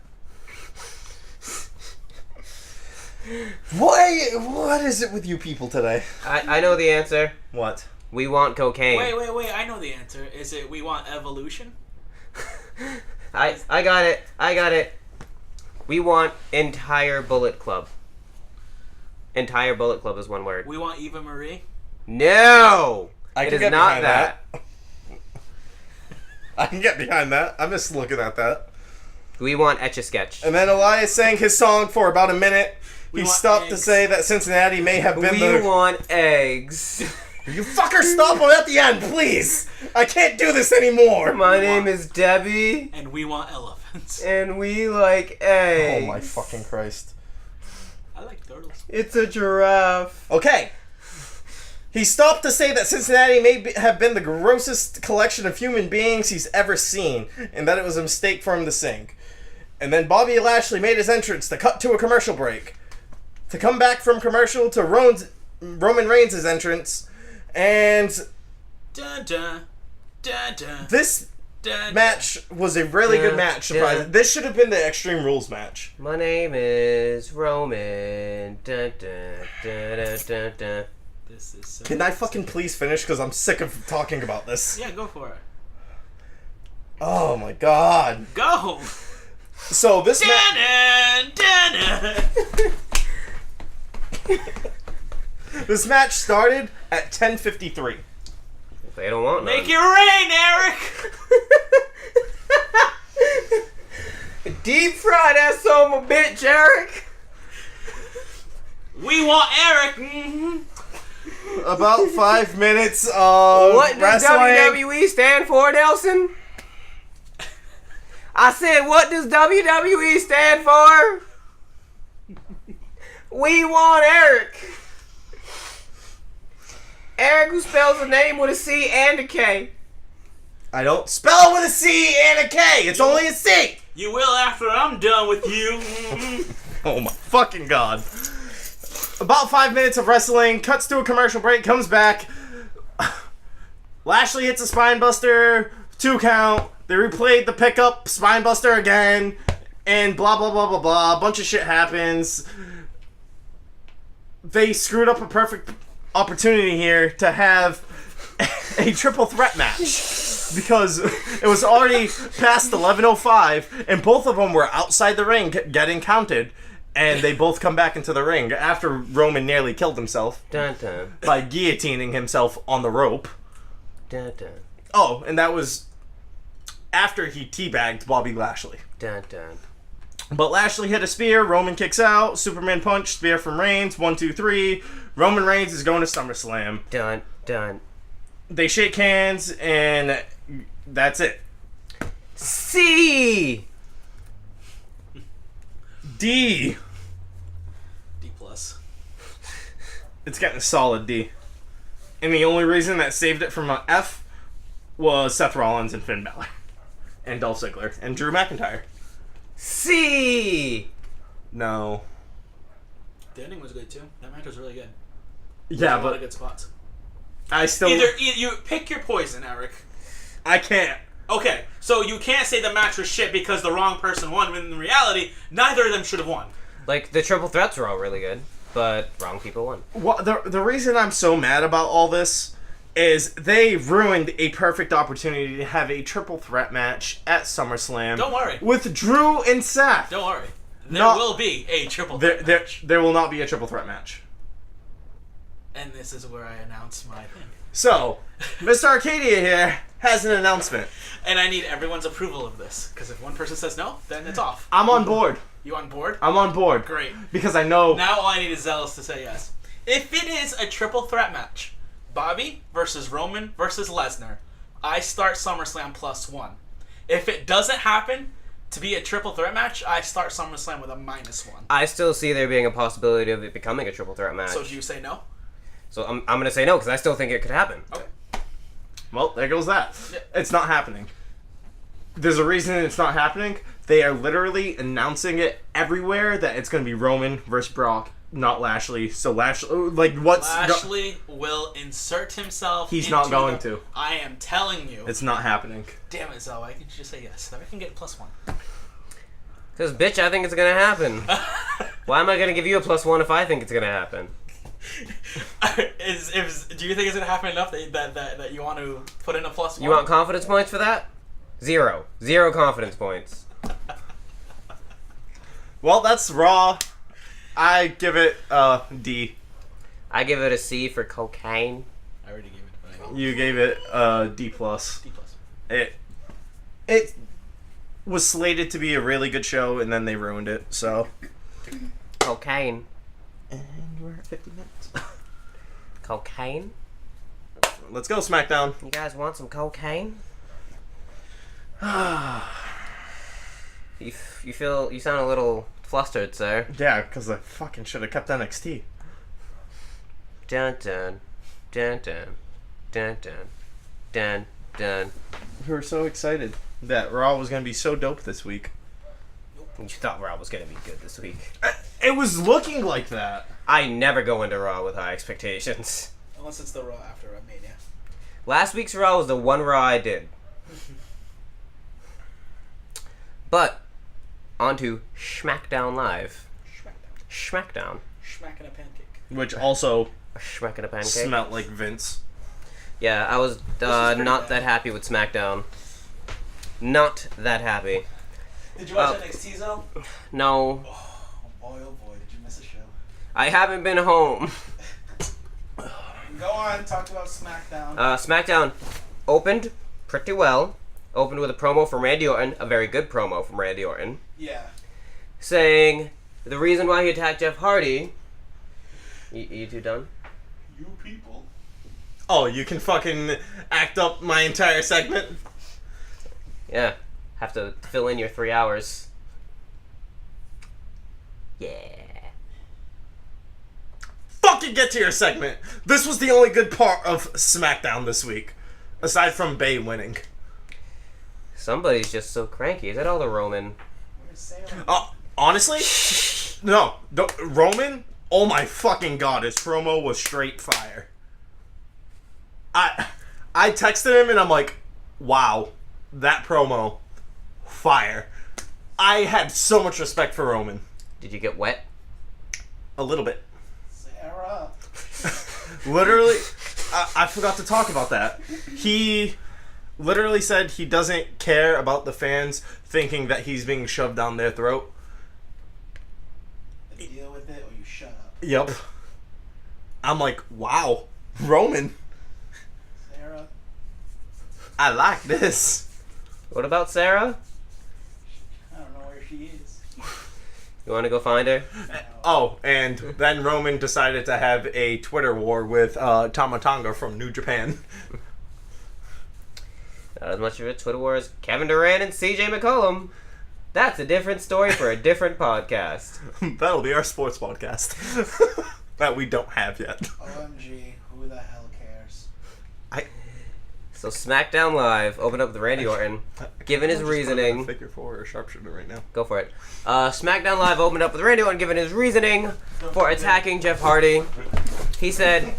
What is it with you people today? I know the answer. What? We want cocaine. Wait, I know the answer. Is it we want evolution? I got it. We want entire Bullet Club. Entire Bullet Club is one word. We want Eva Marie? No! I It can is get not behind that. I can get behind that. I miss looking at that. We want Etch-a-Sketch. And then Elias sang his song for about a minute. We He want stopped to eggs. say that Cincinnati may have been We want eggs. You fucker stop him at the end, please! I can't do this anymore! My name is Debbie, And we want elephants. and we like eggs. Oh my fucking Christ. I like turtles. It's a giraffe. Okay. He stopped to say that Cincinnati may have been the grossest collection of human beings he's ever seen, and that it was a mistake for him to sing. And then Bobby Lashley made his entrance to cut to a commercial break. To come back from commercial to Roman Reigns' entrance, and Dun dun. Dun dun. this Dun, match was a really good match. Surprising. This should have been the Extreme Rules match. My name is Roman. Dun, dun, dun, dun, dun, dun. This is so Can I fucking please finish? Because I'm sick of talking about this. Yeah, go for it. Oh my god. Go! So this match. Dun dun. This match started at 10:53. They don't want none. Make it rain, Eric! Deep fry that son of a bitch, Eric. We want Eric! Mm-hmm. About 5 minutes of What does wrestling. WWE stand for, Nelson? I said, what does WWE stand for? We want Eric. Eric, who spells a name with a C and a K. I don't spell it with a C and a K. It's only a C. You will after I'm done with you. Mm-hmm. Oh my fucking god. About 5 minutes of wrestling, cuts to a commercial break, comes back. Lashley hits a spine buster, 2 count. They replayed the pickup, spine buster again, and blah blah blah blah blah. A bunch of shit happens. They screwed up a perfect opportunity here to have a triple threat match. Because it was already past 11:05, and both of them were outside the ring getting counted. And they both come back into the ring after Roman nearly killed himself Dun dun. by guillotining himself on the rope. Dun dun. Oh, and that was after he teabagged Bobby Lashley. Dun dun. But Lashley hit a spear, Roman kicks out, Superman punch, spear from Reigns, 1, 2, 3. Roman Reigns is going to SummerSlam. Dun dun. They shake hands, and that's it. C. D. D plus. It's getting a solid D. And the only reason that saved it from an F was Seth Rollins and Finn Balor. And Dolph Ziggler. And Drew McIntyre. C. No. The ending was good too. That match was really good. Yeah, A lot of but good spots. I still... Either you pick your poison, Eric. I can't. Okay, so you can't say the match was shit because the wrong person won. When in reality, neither of them should have won. Like, the triple threats were all really good, but wrong people won. What, the reason I'm so mad about all this is they ruined a perfect opportunity to have a triple threat match at SummerSlam. Don't worry. With Drew and Seth. Don't worry. There No. will be a triple There, threat there, match. there will not be a triple threat match. And this is where I announce my thing. So, MisterArcadia here has an announcement. And I need everyone's approval of this. Because if one person says no, then it's off. I'm on board. You on board? I'm on board. Great. Because I know... Now all I need is Zealous to say yes. If it is a triple threat match, Bobby versus Roman versus Lesnar, I start SummerSlam +1. If it doesn't happen to be a triple threat match, I start SummerSlam with a -1. I still see there being a possibility of it becoming a triple threat match. So do you say no? So I'm going to say no, because I still think it could happen. Okay. Well, there goes that. Yeah. It's not happening. There's a reason it's not happening. They are literally announcing it everywhere that it's going to be Roman versus Brock, not Lashley. So Lashley, like, what's... Lashley will insert himself. He's not into going the- to. I am telling you. It's not happening. Damn it, Zoe. Why can't you just say yes? Then I can get +1. Because, bitch, I think it's going to happen. Why am I going to give you a +1 if I think it's going to happen? Do you think it's gonna happen enough that you want to put in a +1? You want confidence points for that? 0. 0 confidence points. Well, that's Raw. I give it a D. I give it a C for cocaine. I already gave it. But I You gave it a D+. D+. it was slated to be a really good show, and then they ruined it. So. Cocaine. And we're at 50 minutes. Cocaine? Let's go, Smackdown. You guys want some cocaine? You sound a little flustered, sir. Yeah, because I fucking should have kept NXT. Dun dun dun dun dun dun dun dun. We were so excited that Raw was going to be so dope this week. You thought Raw was gonna be good this week. It was looking like that. I never go into Raw with high expectations. Unless it's the Raw after Mania. Last week's Raw was the one Raw I did. But, on to Smackdown Live. Smackdown. Smacking a pancake. Which also A schmack and a pancake. smelled like Vince. Yeah, I was not that happy with Smackdown. Not that happy. Did you watch NXT though? No. Oh boy, did you miss a show? I haven't been home. Go on, talk about SmackDown. Smackdown opened pretty well. Opened with a promo from Randy Orton, a very good promo from Randy Orton, Yeah. saying the reason why he attacked Jeff Hardy. You two done? You people. Oh, you can fucking act up my entire segment? Yeah. Have to fill in your 3 hours. Yeah. Fucking get to your segment. This was the only good part of SmackDown this week. Aside from Bay winning. Somebody's just so cranky. Is that all the Roman? Where's Sarah? Honestly? No. Roman? Oh my fucking god, his promo was straight fire. I texted him and I'm like, wow, that promo, fire. I had so much respect for Roman. Did you get wet? A little bit. Sarah. Literally, I forgot to talk about that. He literally said he doesn't care about the fans thinking that he's being shoved down their throat. Deal with it or you shut up. Yep. I'm like, wow, Roman, Sarah. I like this. What about Sarah? I don't know where she is. You want to go find her? Oh, and then Roman decided to have a Twitter war with Tama Tonga from New Japan. Not as much of a Twitter war as Kevin Durant and CJ McCollum. That's a different story for a different podcast. That'll be our sports podcast. That we don't have yet. OMG, who the hell cares? So SmackDown Live opened up with Randy Orton, given his reasoning. Figure 4 or sharpshooter right now. Go for it. SmackDown Live opened up with Randy Orton, given his reasoning for attacking Jeff Hardy. He said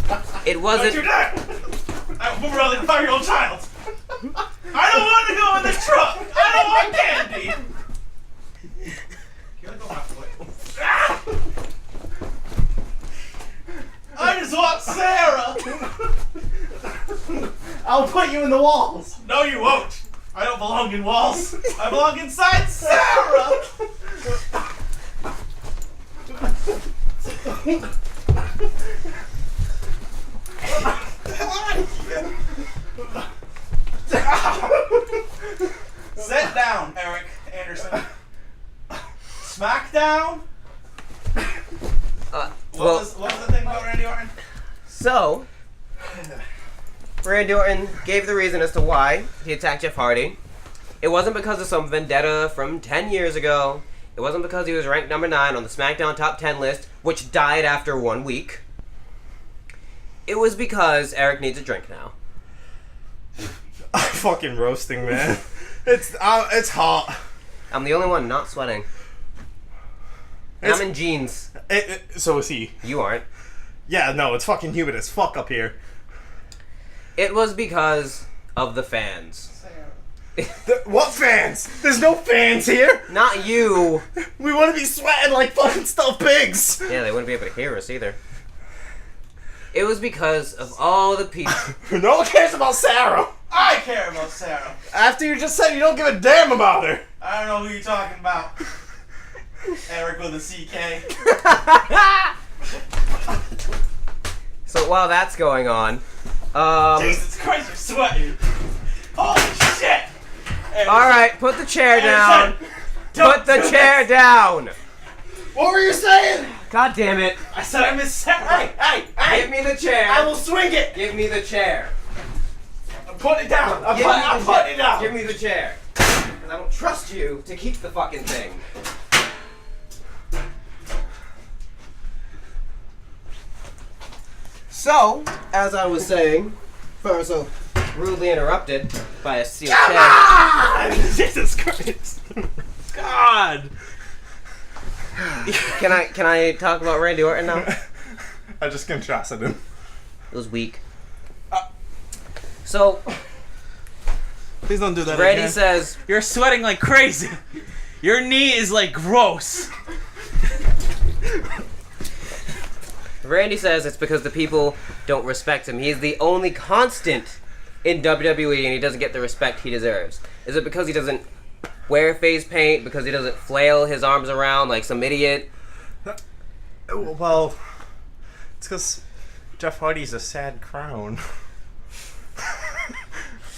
it wasn't. Don't do that! I'm a like a 5-year-old child. I don't want to go in the truck. I don't want candy. Can I go my foot? Ah! I just want Sarah. I'll put you in the walls. No, you won't. I don't belong in walls. I belong inside Sarah. Sit down, Eric Anderson. Smackdown. What was the thing about Randy Orton? So, Randy Orton gave the reason as to why he attacked Jeff Hardy. It wasn't because of some vendetta from 10 years ago. It wasn't because he was ranked number 9 on the SmackDown Top 10 list, which died after 1 week. It was because Eric needs a drink now. I'm fucking roasting, man. It's hot. I'm the only one not sweating. And I'm in jeans. So is he. You aren't. Yeah, no, it's fucking humid as fuck up here. It was because of the fans. What fans? There's no fans here. Not you. We want to be sweating like fucking stuffed pigs. Yeah, they wouldn't be able to hear us either. It was because of all the people. No one cares about Sarah. I care about Sarah. After you just said you don't give a damn about her. I don't know who you're talking about. Eric with a CK. So while that's going on, Jesus Christ, you're sweating. Holy shit! Alright, put the chair down. Put the chair down. What were you saying? God damn it. I said I missed Sarah. Hey! Give me the chair. I will swing it! Give me the chair. Put it down! I'm putting it down! Give me the chair. Because I don't trust you to keep the fucking thing. So, as I was saying, first so rudely interrupted by a sealed chair. Jesus Christ. God. Can I talk about Randy Orton now? I just contrasted him. It was weak. So, Please don't do that Randy again. says, You're sweating like crazy. Your knee is like gross. Randy says it's because the people don't respect him. He's the only constant in WWE and he doesn't get the respect he deserves. Is it because he doesn't wear face paint? Because he doesn't flail his arms around like some idiot? Well, it's because Jeff Hardy's a sad crown.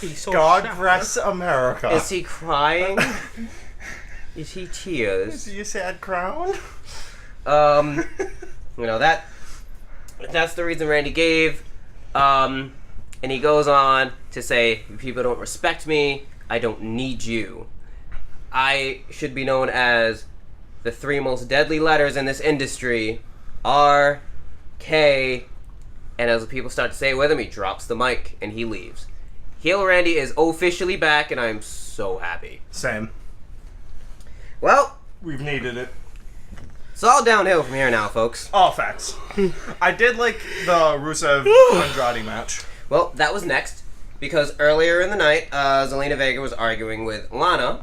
He's so God shallow. bless America. Is he crying? Is he Is tears? he a sad crown? You know, that's the reason Randy gave. And he goes on to say, people don't respect me, I don't need you. I should be known as the 3 most deadly letters in this industry, R, K, and as the people start to say it with him, he drops the mic and he leaves. Heel Randy is officially back and I'm so happy. Same. Well, We've needed it. it's all downhill from here now, folks. All facts. I did like the Rusev Andrade match. Well, that was next, because earlier in the night, Zelina Vega was arguing with Lana.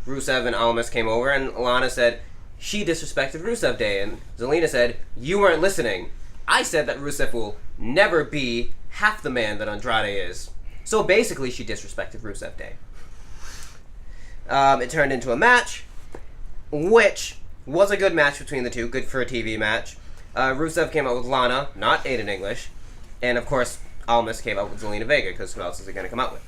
Rusev and Almas came over, and Lana said she disrespected Rusev Day, and Zelina said, you weren't listening. I said that Rusev will never be half the man that Andrade is. So basically, she disrespected Rusev Day. It turned into a match, which was a good match between the two, good for a TV match. Rusev came out with Lana, not Aiden English, and of course, Almas came out with Zelina Vega, because who else is he going to come out with?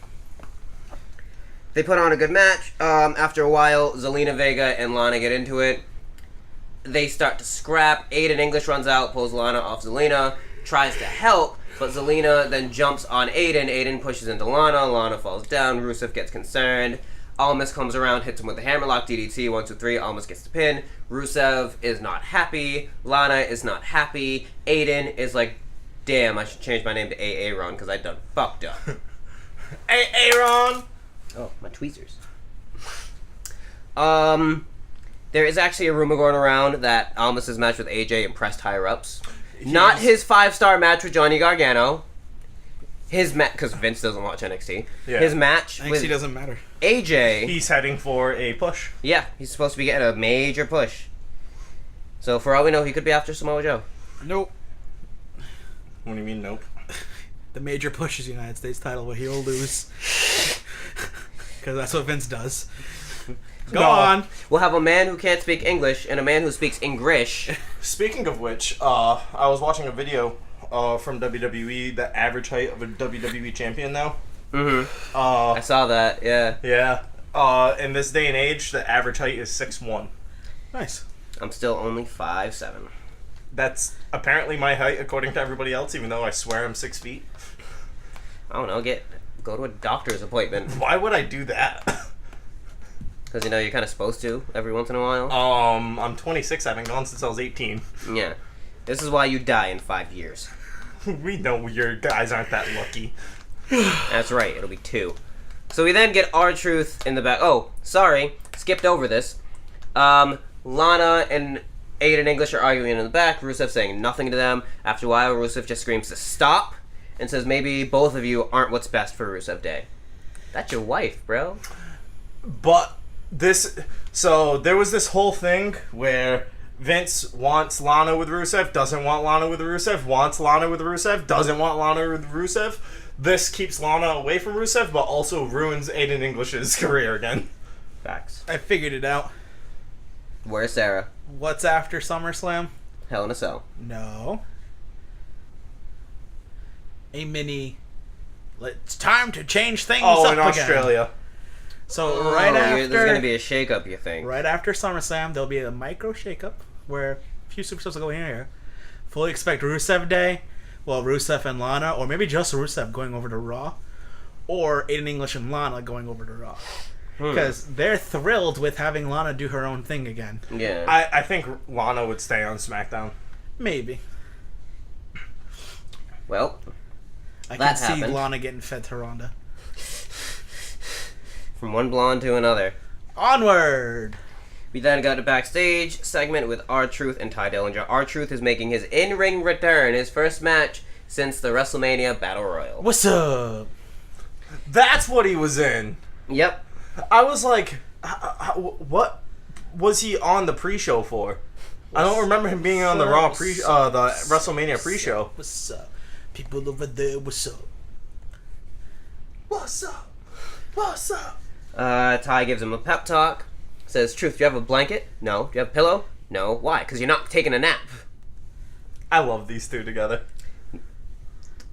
They put on a good match. After a while, Zelina Vega and Lana get into it. They start to scrap. Aiden English runs out, pulls Lana off Zelina, tries to help, but Zelina then jumps on Aiden. Aiden pushes into Lana. Lana falls down. Rusev gets concerned. Almas comes around, hits him with the hammerlock DDT. 1, 2, 3. Almas gets the pin. Rusev is not happy. Lana is not happy. Aiden is like, damn, I should change my name to Aaron because I done fucked up. Aaron! Oh, my tweezers. There is actually a rumor going around that Almas' match with AJ impressed higher-ups. Not his 5-star match with Johnny Gargano. His match, because Vince doesn't watch NXT. Yeah. His match with NXT doesn't matter. AJ. He's heading for a push. Yeah, he's supposed to be getting a major push. So for all we know, he could be after Samoa Joe. Nope. What do you mean, nope? The major push is United States title, but he'll lose. Because that's what Vince does. Go No. on. We'll have a man who can't speak English and a man who speaks English. Speaking of which, I was watching a video from WWE, the average height of a WWE champion now. Mm-hmm. I saw that, yeah. Yeah. In this day and age, the average height is 6'1". Nice. I'm still only 5'7". That's apparently my height according to everybody else, even though I swear I'm 6 feet. I don't know, go to a doctor's appointment. Why would I do that? Because, you know, you're kind of supposed to every once in a while. I'm 26. I haven't gone since I was 18. Yeah. This is why you die in 5 years. We know your guys aren't that lucky. That's right, it'll be 2. So we then get R-Truth in the back. Oh, sorry, skipped over this. Lana and Aiden English are arguing in the back. Rusev saying nothing to them. After a while, Rusev just screams to stop and says maybe both of you aren't what's best for Rusev Day. That's your wife, bro. But so there was this whole thing where Vince wants Lana with Rusev, doesn't want Lana with Rusev, wants Lana with Rusev, doesn't want Lana with Rusev. This keeps Lana away from Rusev, but also ruins Aiden English's career again. Facts. I figured it out. Where's Sarah? What's after SummerSlam? Hell in a Cell. No. It's time to change things up in again. Australia. So right after there's gonna be a shakeup, you think? right after SummerSlam, there'll be a micro shakeup where a few superstars will go in here. Fully expect Rusev Day. Well, Rusev and Lana, or maybe just Rusev going over to Raw, or Aiden English and Lana going over to Raw. Because they're thrilled with having Lana do her own thing again. Yeah. I think Lana would stay on SmackDown. Maybe. Well, I that can see happened. Lana getting fed to Ronda. from one blonde to another. Onward! We then got a backstage segment with R-Truth and Ty Dillinger. R-Truth is making his in-ring return, his first match since the WrestleMania Battle Royal. What's up? That's what he was in. Yep. I was like, what was he on the pre-show for? I don't remember him being on the Raw the WrestleMania pre-show. What's up? People over there, what's up? What's up? What's up? Ty gives him a pep talk. Says, Truth, do you have a blanket? No. Do you have a pillow? No. Why? Because you're not taking a nap. I love these two together.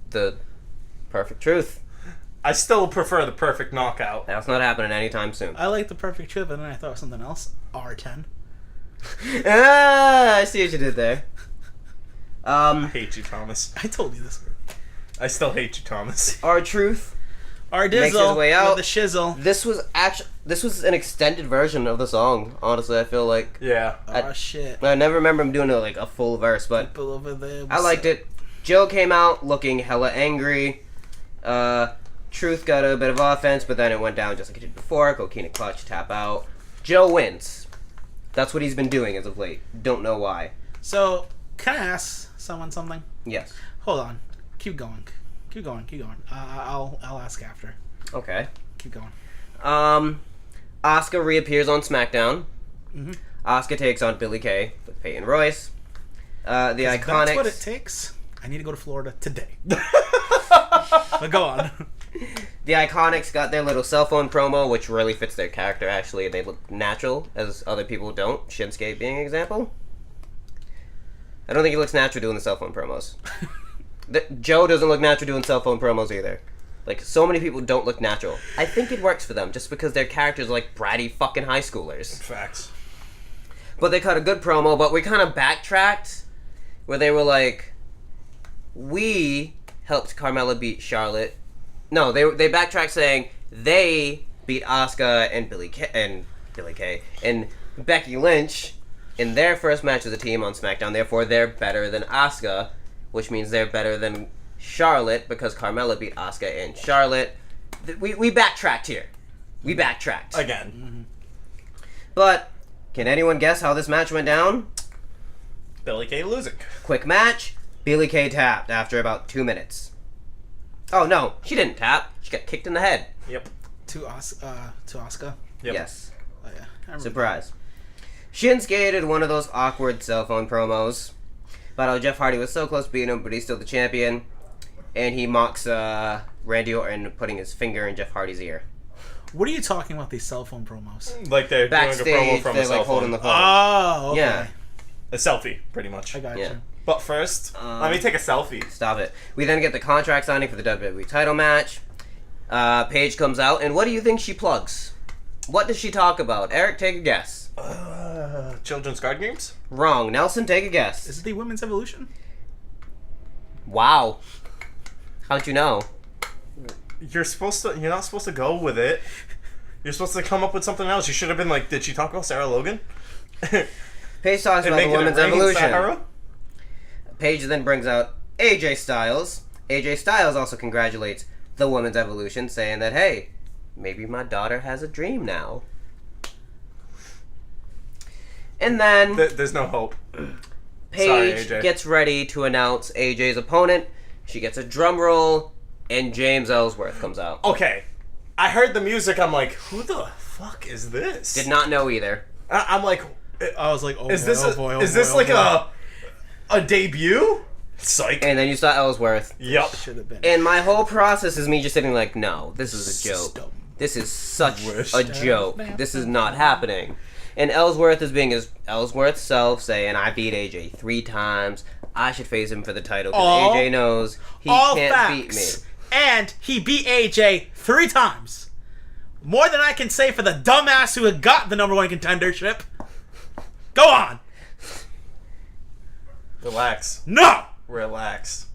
The perfect truth. I still prefer the perfect knockout. That's not happening anytime soon. I like the perfect truth, and then I thought of something else. R10. I see what you did there. I hate you, Thomas. I told you this. I still hate you, Thomas. R-Truth R makes Dizzle his way out. with the shizzle. This was an extended version of the song, honestly, I feel like. Yeah. Oh shit. I never remember him doing like a full verse, but People over there. I liked it. Joe came out looking hella angry. Truth got a bit of offense, but then it went down just like it did before. Coquina clutch, tap out. Joe wins. That's what he's been doing as of late. Don't know why. So, can I ask someone something? Yes. Hold on. Keep going. Keep going. Keep going. I'll ask after. Okay. Keep going. Asuka reappears on SmackDown. Mhm. Asuka takes on Billie Kay with Peyton Royce. The Iconics. That's what it takes. I need to go to Florida today. But go on. The Iconics got their little cell phone promo, which really fits their character, actually. They look natural, as other people don't. Shinsuke being an example. I don't think he looks natural doing the cell phone promos. Joe doesn't look natural doing cell phone promos either. Like, so many people don't look natural. I think it works for them, just because their characters are like bratty fucking high schoolers. Facts. But they cut a good promo, but we kind of backtracked, where they were like, we helped Carmella beat Charlotte. No, they backtracked saying they beat Asuka and Billie Kay and Becky Lynch in their first match as a team on SmackDown. Therefore, they're better than Asuka, which means they're better than Charlotte because Carmella beat Asuka and Charlotte. We backtracked here. We backtracked Again. But can anyone guess how this match went down? Billie Kay losing. Quick match. Billie Kay tapped after about 2 minutes. Oh no, she didn't tap. She got kicked in the head. Yep. To Asuka. Yep. Yes. Oh yeah. I remember. Surprise. Shinsuke did one of those awkward cell phone promos about how Jeff Hardy was so close to beating him, but he's still the champion. And he mocks Randy Orton putting his finger in Jeff Hardy's ear. What are you talking about? These cell phone promos? Like they're doing a Backstage, promo from they're a cell like holding phone. the phone. Oh, okay. Yeah. A selfie, pretty much. I got Yeah. you. But first, let me take a selfie. Stop it. We then get the contract signing for the WWE title match. Paige comes out, and what do you think she plugs? What does she talk about? Eric, take a guess. Children's card games? Wrong. Nelson, take a guess. Is it the Women's Evolution? Wow. How'd you know? You're not supposed to go with it. You're supposed to come up with something else. You should have been like, did she talk about Sarah Logan? Paige talks And about the make it a women's Reigns evolution. Sahara? Paige then brings out AJ Styles. AJ Styles also congratulates the women's evolution, saying that, hey, maybe my daughter has a dream now. And then There's no hope. Paige Sorry, AJ. gets ready to announce AJ's opponent. She gets a drum roll, and James Ellsworth comes out. Okay. I heard the music. I'm like, who the fuck is this? Did not know either. I'm like, I was like, oh is boy, this oh boy, is this like a debut? Psych. And then you saw Ellsworth. Yep. should have been. And my whole process is me just sitting like, no, this is a joke. Dumb. This is such Worst. a joke. This is not happening. And Ellsworth is being his Ellsworth self, saying, I beat AJ 3 times. I should face him for the title because AJ knows he All can't facts. beat me. And he beat AJ 3 times. More than I can say for the dumbass who had got the number 1 contendership. Go on. Relax. No. Relax.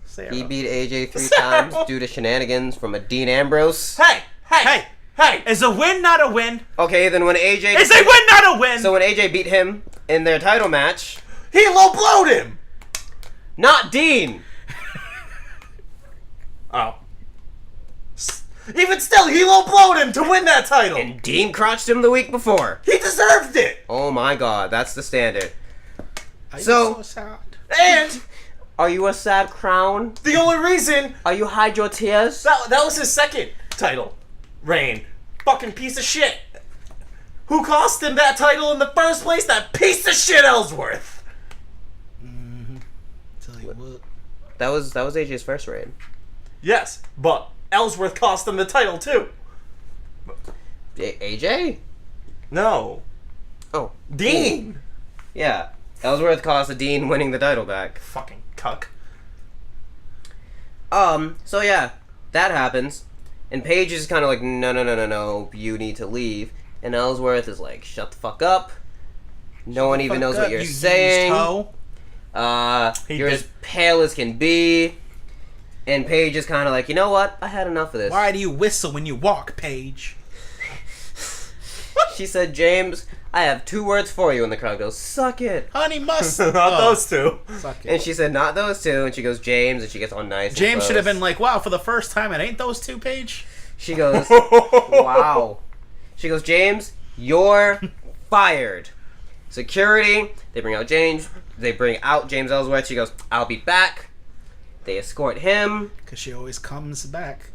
Sarah. He beat AJ 3 times due to shenanigans from a Dean Ambrose. Hey! Hey. Hey! Is a win not a win? Okay, then when AJ... Is a win not a win? So when AJ beat him in their title match... He low-blowed him! Not Dean! Oh. Even still, he low-blowed him to win that title! And Dean crotched him the week before. He deserved it! Oh my god, that's the standard. Are you So- sad? And Are you a sad crown? the only reason Are you hide your tears? that was his second title reign. Fucking piece of shit. Who cost him that title in the first place? That piece of shit Ellsworth. Tell you what. That was AJ's first reign. Yes, but Ellsworth cost him the title too. AJ? No. Oh. Dean. Yeah. Ellsworth cost the Dean winning the title back. Fucking cuck. So yeah, that happens. And Paige is kind of like, no, you need to leave. And Ellsworth is like, shut the fuck up. No one even knows what you're saying. You're as pale as can be. And Paige is kind of like, you know what? I had enough of this. Why do you whistle when you walk, Paige? She said, James, I have 2 words for you. And the crowd goes, suck it. Honey must. Not those two. Suck it. And she said, not those 2. And she goes, James. And she gets all nice. and James should have close. been like, wow, for the first time, it ain't those 2, Paige. She goes, wow. She goes, James, you're fired. Security. They bring out James. They bring out James Ellsworth. She goes, I'll be back. They escort him. Because she always comes back.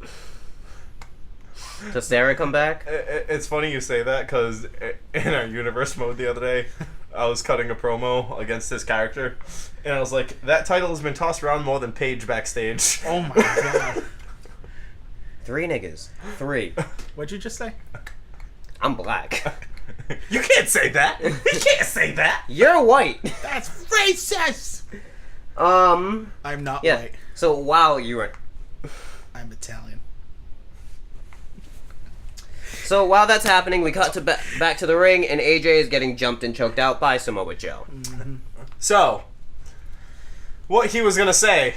Does Sarah come back? It's funny you say that because in our universe mode the other day, I was cutting a promo against this character, and I was like, that title has been tossed around more than Paige backstage. Oh my god. 3 niggas. 3. What'd you just say? I'm black. You can't say that. You can't say that. You're white. That's racist! I'm not Yeah. white. So wow, you were. I'm Italian. So while that's happening, we cut to back to the ring, and AJ is getting jumped and choked out by Samoa Joe. So, what he was gonna say,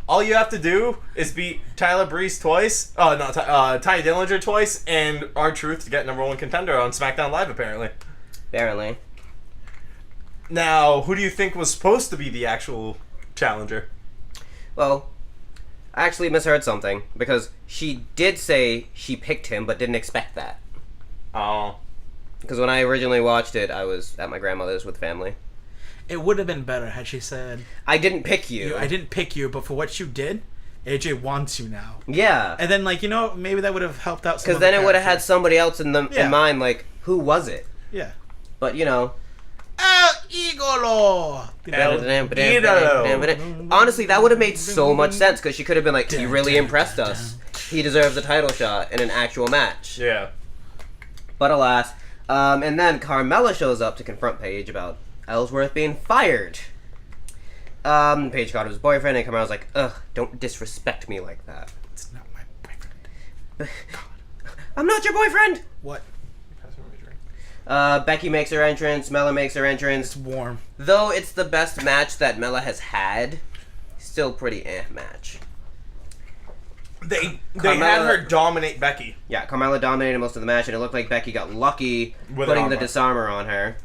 all you have to do is beat Tyler Breeze twice, Ty Dillinger twice, and R-Truth to get number 1 contender on SmackDown Live, apparently. Apparently. Now, who do you think was supposed to be the actual challenger? Well, I actually misheard something, because she did say she picked him, but didn't expect that. Oh. Because when I originally watched it, I was at my grandmother's with family. It would have been better had she said, I didn't pick you. I didn't pick you, but for what you did, AJ wants you now. Yeah. And then, like, maybe that would have helped out some Because then it would have had somebody else in mind, like, who was it? Yeah. But, you know. El Igolo! Honestly, that would have made so much sense, because she could have been like, he really impressed us. He deserves a title shot in an actual match. Yeah. But alas. And then Carmella shows up to confront Paige about Ellsworth being fired. Paige called his boyfriend, and Carmella's like, ugh, don't disrespect me like that. It's not my boyfriend. I'm not your boyfriend! What? Becky makes her entrance, Mella makes her entrance. It's warm. Though it's the best match that Mella has had, still pretty match. They Carmella- had her dominate Becky. Yeah, Carmella dominated most of the match, and it looked like Becky got lucky With putting an the armbar. disarmor on her,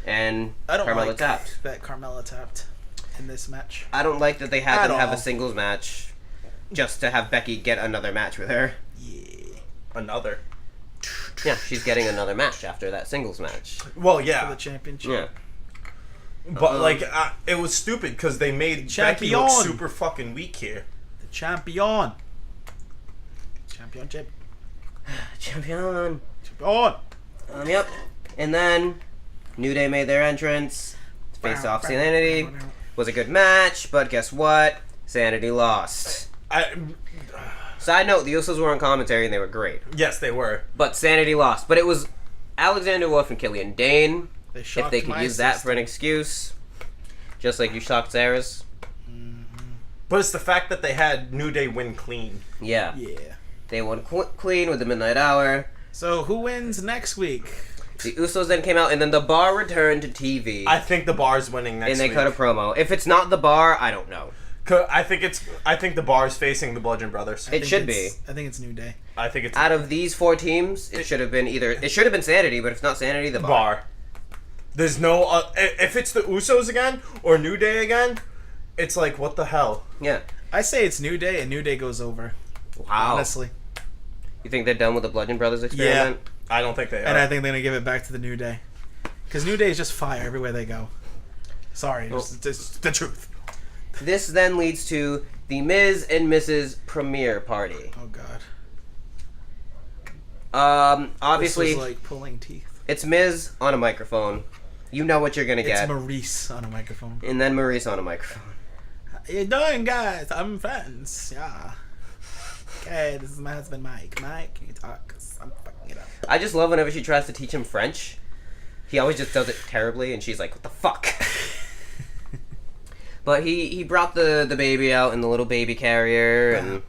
and I don't Carmella like tapped. that Carmella tapped in this match. I don't like that they had At to have all. a singles match just to have Becky get another match with her. Yeah. Another. Yeah, she's getting another match after that singles match. Well, For the yeah. championship. Yeah. But, it was stupid because they made Becky look Champion. super fucking weak here. The champion. Championship. Champion. Champion. Yep. And then New Day made their entrance. Face off Sanity. Was a good match, but guess what? Sanity lost. Side note, the Usos were on commentary and they were great. Yes, they were. But Sanity lost. But it was Alexander Wolf and Killian Dane. They If shocked they could my use that for an system. excuse. Just like you shocked Sarah's. But it's the fact that they had New Day win clean. Yeah. Yeah. They won clean with the Midnight Hour. So who wins next week? The Usos then came out, and then the Bar returned to TV. I think the Bar's winning next week. And they cut a promo. If it's not the Bar, I don't know. I think the Bar's facing the Bludgeon Brothers. It should be. I think it's New Day. I think it's Out of these 4 teams, it should have been Sanity, but if it's not Sanity, the Bar. There's no if it's the Usos again or New Day again, it's like what the hell? Yeah. I say it's New Day, and New Day goes over. Wow. Honestly. You think they're done with the Bludgeon Brothers experiment? I don't think they are. And I think they're gonna give it back to the New Day, because New Day is just fire everywhere they go. Sorry, it's the truth. This then leads to the Miz and Mrs. premiere party. Oh God. Obviously, This was like pulling teeth. it's Miz on a microphone. You know what you're gonna It's get. Maurice on a microphone. And then Maurice on a microphone. How you doing, guys? I'm friends. Yeah. Okay, this is my husband, Mike. Mike, can you talk? 'Cause I'm fucking it up. I just love whenever she tries to teach him French. He always just does it terribly, and she's like, "What the fuck?" But he brought the baby out in the little baby carrier, and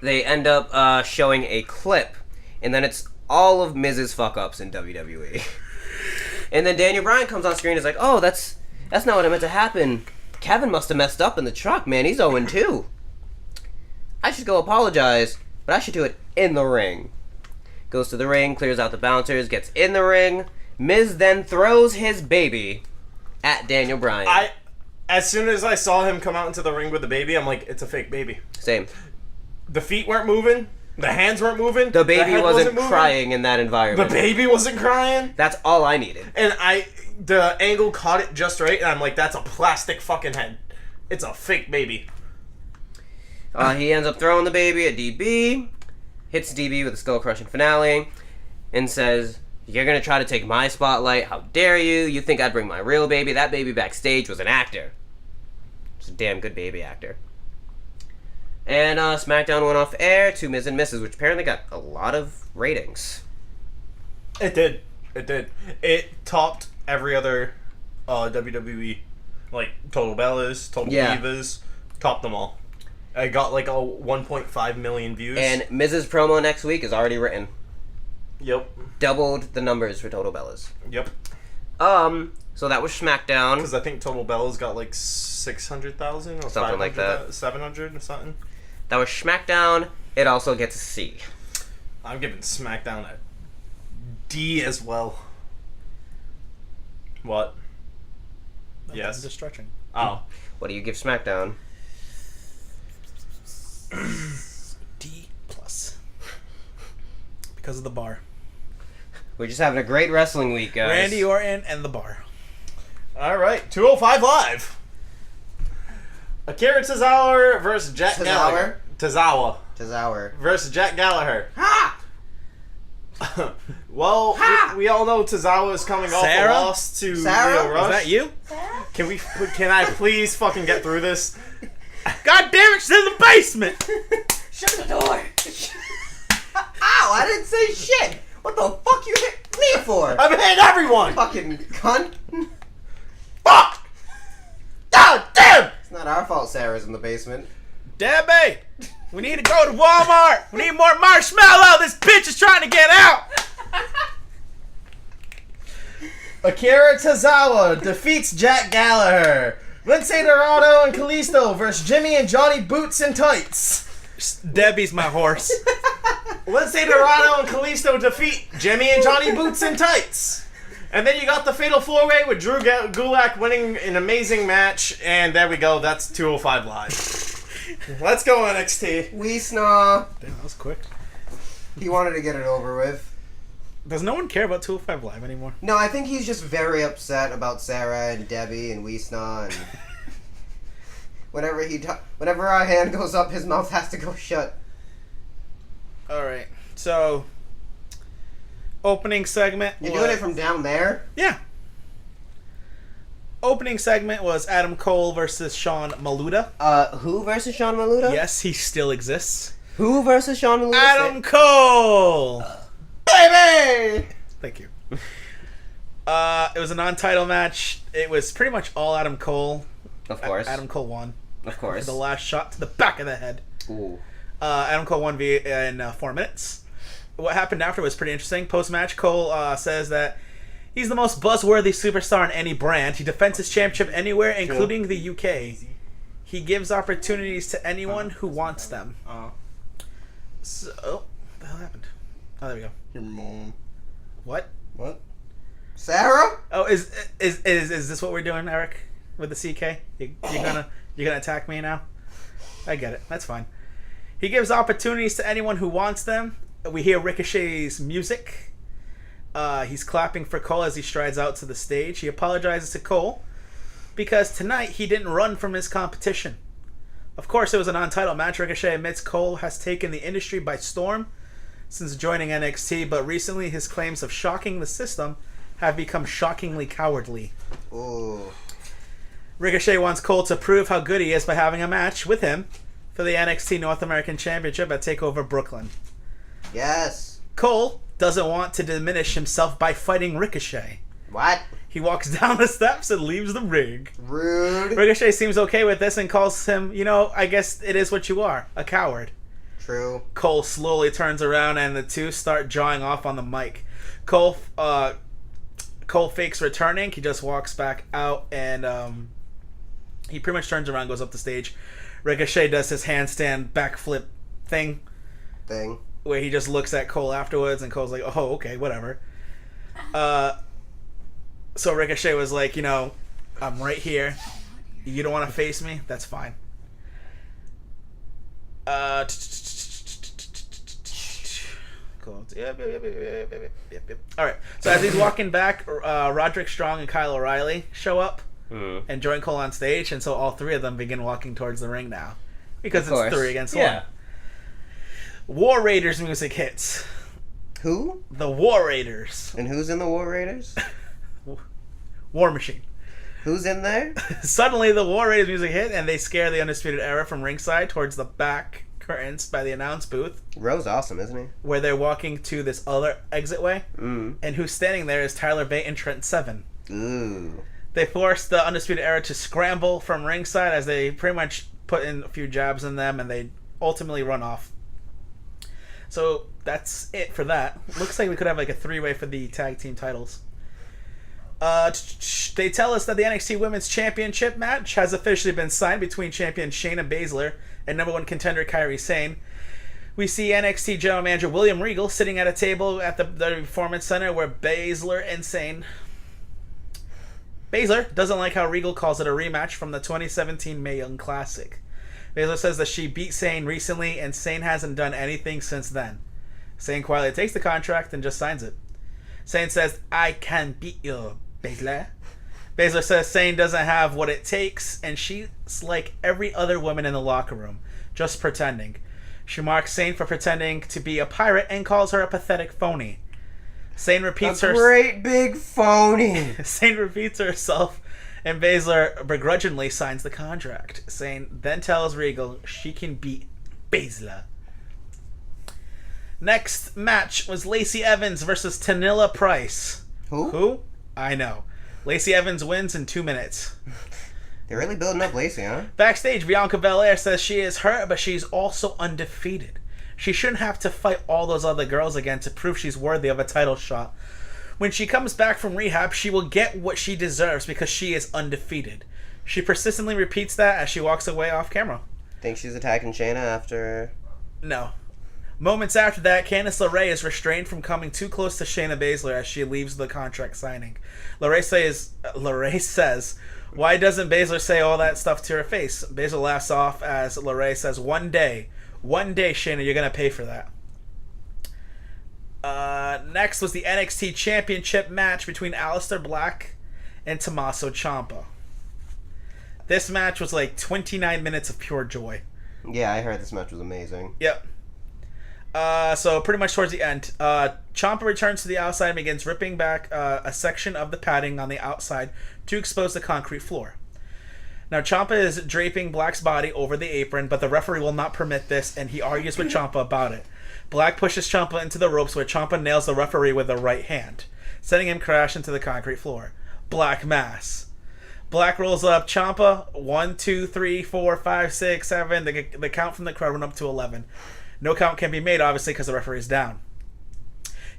they end up showing a clip, and then it's all of Miz's fuck ups in WWE. And then Daniel Bryan comes on screen and is like, "Oh, that's not what I meant to happen. Kevin must have messed up in the truck, man. He's 0-2. I should go apologize, but I should do it in the ring." Goes to the ring, clears out the bouncers, gets in the ring. Miz then throws his baby at Daniel Bryan. As soon as I saw him come out into the ring with the baby, I'm like, it's a fake baby. Same. The feet weren't moving. The hands weren't moving. The baby head wasn't moving, crying in that environment. The baby wasn't crying. That's all I needed. And the angle caught it just right, and I'm like, that's a plastic fucking head. It's a fake baby. He ends up throwing the baby at DB, hits DB with a skull-crushing finale, and says, "You're gonna try to take my spotlight? How dare you? You think I'd bring my real baby? That baby backstage was an actor. It's a damn good baby actor." And SmackDown went off air to Miz and Mrs., which apparently got a lot of ratings. It did. It topped every other WWE, like Total Bellas, Total Divas, topped them all. I got like 1.5 million views. And Miz's promo next week is already written. Yep. Doubled the numbers for Total Bellas. Yep. So that was SmackDown. Because I think Total Bellas got like 600,000 or Something like that. 700 or something. That was SmackDown. It also gets a C. I'm giving SmackDown a D as well. What? Yes. I'm just stretching. Oh. What do you give SmackDown? D plus. Because of the bar. We're just having a great wrestling week, guys. Randy Orton and the bar. All right. 205 Live. Akira Tozawa versus Jack Gallagher. Tozawa versus Jack Gallagher. Ha! Well, we all know Tozawa is coming off Sarah? a loss to Sarah? Leo Rush. Is that you? Can I please fucking get through this? God damn it, she's in the basement! Shut the door! Ow, I didn't say shit! What the fuck you hit me for? I'm hitting everyone! Fucking cunt. Fuck! God damn! It's not our fault Sarah's in the basement. Debbie! We need to go to Walmart! We need more marshmallow! This bitch is trying to get out! Akira Tozawa defeats Jack Gallagher. Lindsay Dorado and Kalisto versus Jimmy and Johnny Boots and Tights. Debbie's my horse. Lindsay Dorado and Kalisto defeat Jimmy and Johnny Boots and Tights. And then you got the Fatal 4-Way with Drew Gulak winning an amazing match. And there we go. That's 205 Live. Let's go NXT. Weesnaw. Damn, that was quick. He wanted to get it over with. Does no one care about 205 Live anymore? No, I think he's just very upset about Sarah and Debbie and Weesnaw, and whenever our hand goes up, his mouth has to go shut. Alright, so opening segment You're doing it from down there? Yeah. Opening segment was Adam Cole versus Sean Maluda. Who versus Sean Maluda? Yes, he still exists. Who versus Sean Maluda? Adam Cole! Baby! Thank you. It was a non-title match. It was pretty much all Adam Cole. Of course. Adam Cole won. Of course. The last shot to the back of the head. Ooh. Adam Cole won in 4 minutes. what happened after was pretty interesting. Post-match, Cole says that he's the most buzzworthy superstar in any brand. He defends his championship anywhere, including the UK. He gives opportunities to anyone who wants them. So, what the hell happened? Oh, there we go. Your mom. What? What? Sarah? Oh, is this what we're doing, Eric? With the CK? You're gonna attack me now? I get it. That's fine. He gives opportunities to anyone who wants them. We hear Ricochet's music. He's clapping for Cole as he strides out to the stage. He apologizes to Cole because tonight he didn't run from his competition. Of course, it was a non-title match. Ricochet admits Cole has taken the industry by storm since joining NXT, but recently his claims of shocking the system have become shockingly cowardly. Ooh. Ricochet wants Cole to prove how good he is by having a match with him for the NXT North American Championship at TakeOver Brooklyn. Yes. Cole doesn't want to diminish himself by fighting Ricochet. What? He walks down the steps and leaves the ring. Rude. Ricochet seems okay with this and calls him, I guess it is what you are, a coward. True. Cole slowly turns around and the two start jawing off on the mic. Cole fakes returning. He just walks back out and he pretty much turns around, goes up the stage. Ricochet does his handstand backflip thing. Where he just looks at Cole afterwards and Cole's like, oh, okay, whatever. So Ricochet was like, I'm right here. You don't want to face me? That's fine. Cool. Yep. Alright, so as he's walking back, Roderick Strong and Kyle O'Reilly show up and join Cole on stage, and so all three of them begin walking towards the ring now. Because it's 3 against 1. War Raiders music hits. Who? The War Raiders. And who's in the War Raiders? War Machine. Who's in there? Suddenly, the War Raiders music hit, and they scare the Undisputed Era from ringside towards the back curtains by the announce booth. Roe's awesome, isn't he? Where they're walking to this other exit way. And who's standing there is Tyler Bate and Trent Seven. Ooh. They force the Undisputed Era to scramble from ringside as they pretty much put in a few jabs in them, and they ultimately run off. So that's it for that. Looks like we could have like a 3-way for the tag team titles. They tell us that the NXT Women's Championship match has officially been signed between champion Shayna Baszler and number 1 contender Kairi Sane. We see NXT General Manager William Regal sitting at a table at the Performance Center where Baszler doesn't like how Regal calls it a rematch from the 2017 Mae Young Classic. Baszler says that she beat Sane recently and Sane hasn't done anything since then. Sane quietly takes the contract and just signs it. Sane says, I can beat you, Baszler. Baszler says Sane doesn't have what it takes, and she's like every other woman in the locker room, just pretending. She marks Sane for pretending to be a pirate and calls her a pathetic phony. Sane repeats a great big phony. Sane repeats herself, and Baszler begrudgingly signs the contract. Sane then tells Regal she can beat Baszler. Next match was Lacey Evans versus Tanilla Price. Who? I know. Lacey Evans wins in 2 minutes. They're really building up Lacey, huh? Backstage, Bianca Belair says she is hurt, but she's also undefeated. She shouldn't have to fight all those other girls again to prove she's worthy of a title shot. When she comes back from rehab, she will get what she deserves because she is undefeated. She persistently repeats that as she walks away off camera. Think she's attacking Shayna after... No. Moments after that, Candice LeRae is restrained from coming too close to Shayna Baszler as she leaves the contract signing. LeRae says, why doesn't Baszler say all that stuff to her face? Baszler laughs off as LeRae says, one day, Shayna, you're going to pay for that. Next was the NXT Championship match between Aleister Black and Tommaso Ciampa. This match was like 29 minutes of pure joy. Yeah, I heard this match was amazing. Yep. So pretty much towards the end, Ciampa returns to the outside and begins ripping back a section of the padding on the outside to expose the concrete floor. Now Ciampa is draping Black's body over the apron, but the referee will not permit this, and he argues with Ciampa about it. Black pushes Ciampa into the ropes where Ciampa nails the referee with the right hand, sending him crash into the concrete floor. Black mass. Black rolls up Ciampa. 1, 2, 3, 4, 5, 6, 7. The count from the crowd went up to 11. No count can be made, obviously, because the referee is down.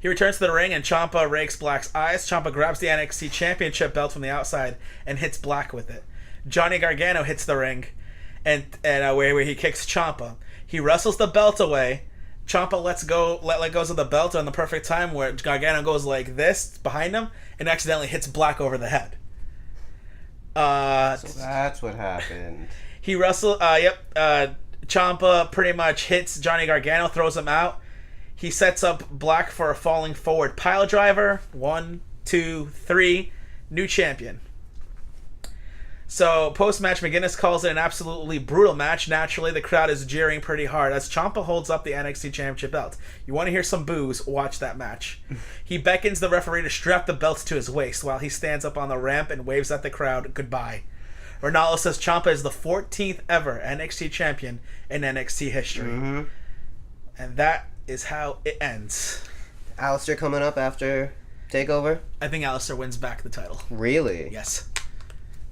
He returns to the ring and Ciampa rakes Black's eyes. Ciampa grabs the NXT Championship belt from the outside and hits Black with it. Johnny Gargano hits the ring and where he kicks Ciampa. He wrestles the belt away. Ciampa let goes of the belt on the perfect time where Gargano goes like this behind him and accidentally hits Black over the head. So that's what happened. He wrestled. Ciampa pretty much hits Johnny Gargano, throws him out. He sets up Black for a falling forward pile driver. 1, 2, 3. New champion. So, post-match, McGuinness calls it an absolutely brutal match. Naturally, the crowd is jeering pretty hard as Ciampa holds up the NXT Championship belt. You want to hear some boos? Watch that match. He beckons the referee to strap the belt to his waist while he stands up on the ramp and waves at the crowd goodbye. Ronaldo says Ciampa is the 14th ever NXT champion in NXT history. Mm-hmm. And that is how it ends. Alistair coming up after TakeOver? I think Alistair wins back the title. Really? Yes.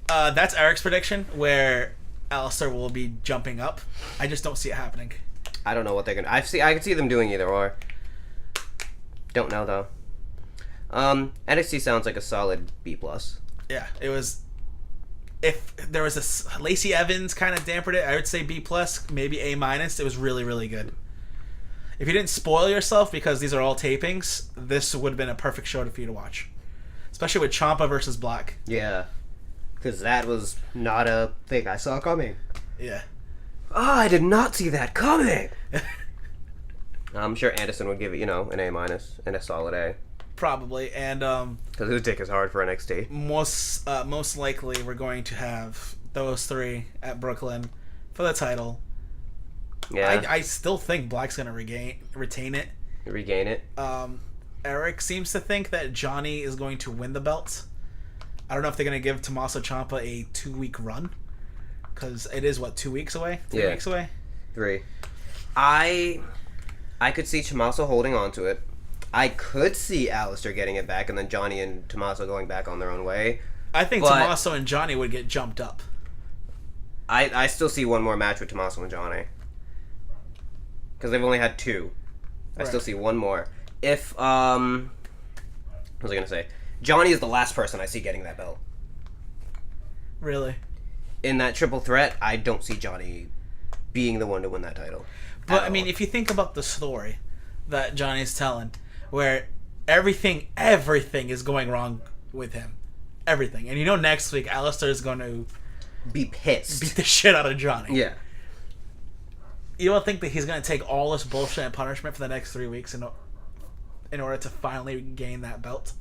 That's Eric's prediction, where Alistair will be jumping up. I just don't see it happening. I don't know what they're gonna. I can see them doing either or. Don't know though. NXT sounds like a solid B+. Yeah, it was. If there was a Lacey Evans kind of dampened it, I would say B+, maybe A-. It was really, really good. If you didn't spoil yourself because these are all tapings, this would have been a perfect show for you to watch, especially with Ciampa versus Black. Yeah. Because that was not a thing I saw coming. Yeah. Oh, I did not see that coming! I'm sure Anderson would give it, an A- and a solid A. Probably, and because his dick is hard for NXT. Most likely we're going to have those three at Brooklyn for the title. Yeah. I still think Black's going to retain it. Regain it. Eric seems to think that Johnny is going to win the belt. I don't know if they're going to give Tommaso Ciampa a 2-week run. Because it is, 2 weeks away? 3 weeks away? 3. I could see Tommaso holding on to it. I could see Alistair getting it back and then Johnny and Tommaso going back on their own way. I think Tommaso and Johnny would get jumped up. I still see one more match with Tommaso and Johnny. Because they've only had 2. I still see one more. If, what was I going to say? Johnny is the last person I see getting that belt. Really? In that triple threat, I don't see Johnny being the one to win that title. But, I mean, if you think about the story that Johnny's telling, where everything is going wrong with him. Everything. And next week, Alistair is going to be pissed. Beat the shit out of Johnny. Yeah. You don't think that he's going to take all this bullshit and punishment for the next 3 weeks in order to finally gain that belt?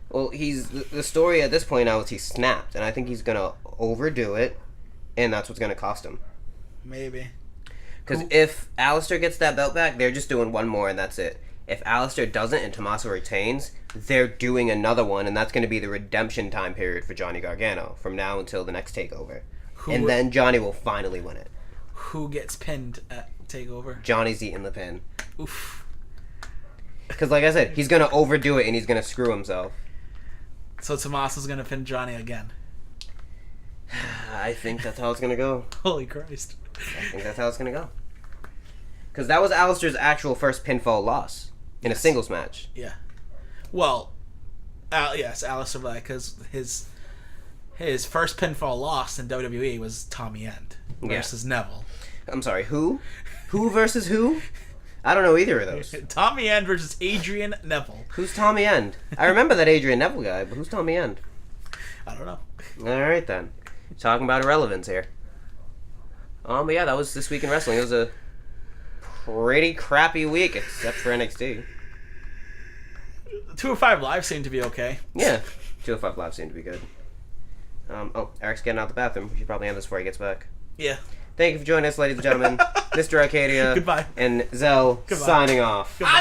Well, the story at this point now is he's snapped, and I think he's going to overdo it, and that's what's going to cost him. Maybe. Because if Alistair gets that belt back, they're just doing one more, and that's it. If Alistair doesn't and Tommaso retains, they're doing another one, and that's going to be the redemption time period for Johnny Gargano from now until the next TakeOver. And then Johnny will finally win it. Who gets pinned at TakeOver? Johnny's eating the pin. Oof. Because, like I said, he's going to overdo it, and he's going to screw himself. So Tommaso's going to pin Johnny again. I think that's how it's going to go. Holy Christ. I think that's how it's going to go. Because that was Alistair's actual first pinfall loss in a singles match. Yeah. Well, yes, Alistair Black, because his first pinfall loss in WWE was Tommy End versus Neville. I'm sorry, who? Who versus who? I don't know either of those. Tommy End versus Adrian Neville. Who's Tommy End? I remember that Adrian Neville guy, but who's Tommy End? I don't know. Alright then. Talking about irrelevance here. But yeah, that was This Week in Wrestling. It was a pretty crappy week, except for NXT. 205 Live seemed to be okay. Yeah, 205 Live seemed to be good. Eric's getting out the bathroom. We should probably end this before he gets back. Yeah. Thank you for joining us, ladies and gentlemen. Mr. Arcadia. Goodbye. And Zell Goodbye. signing off. Goodbye.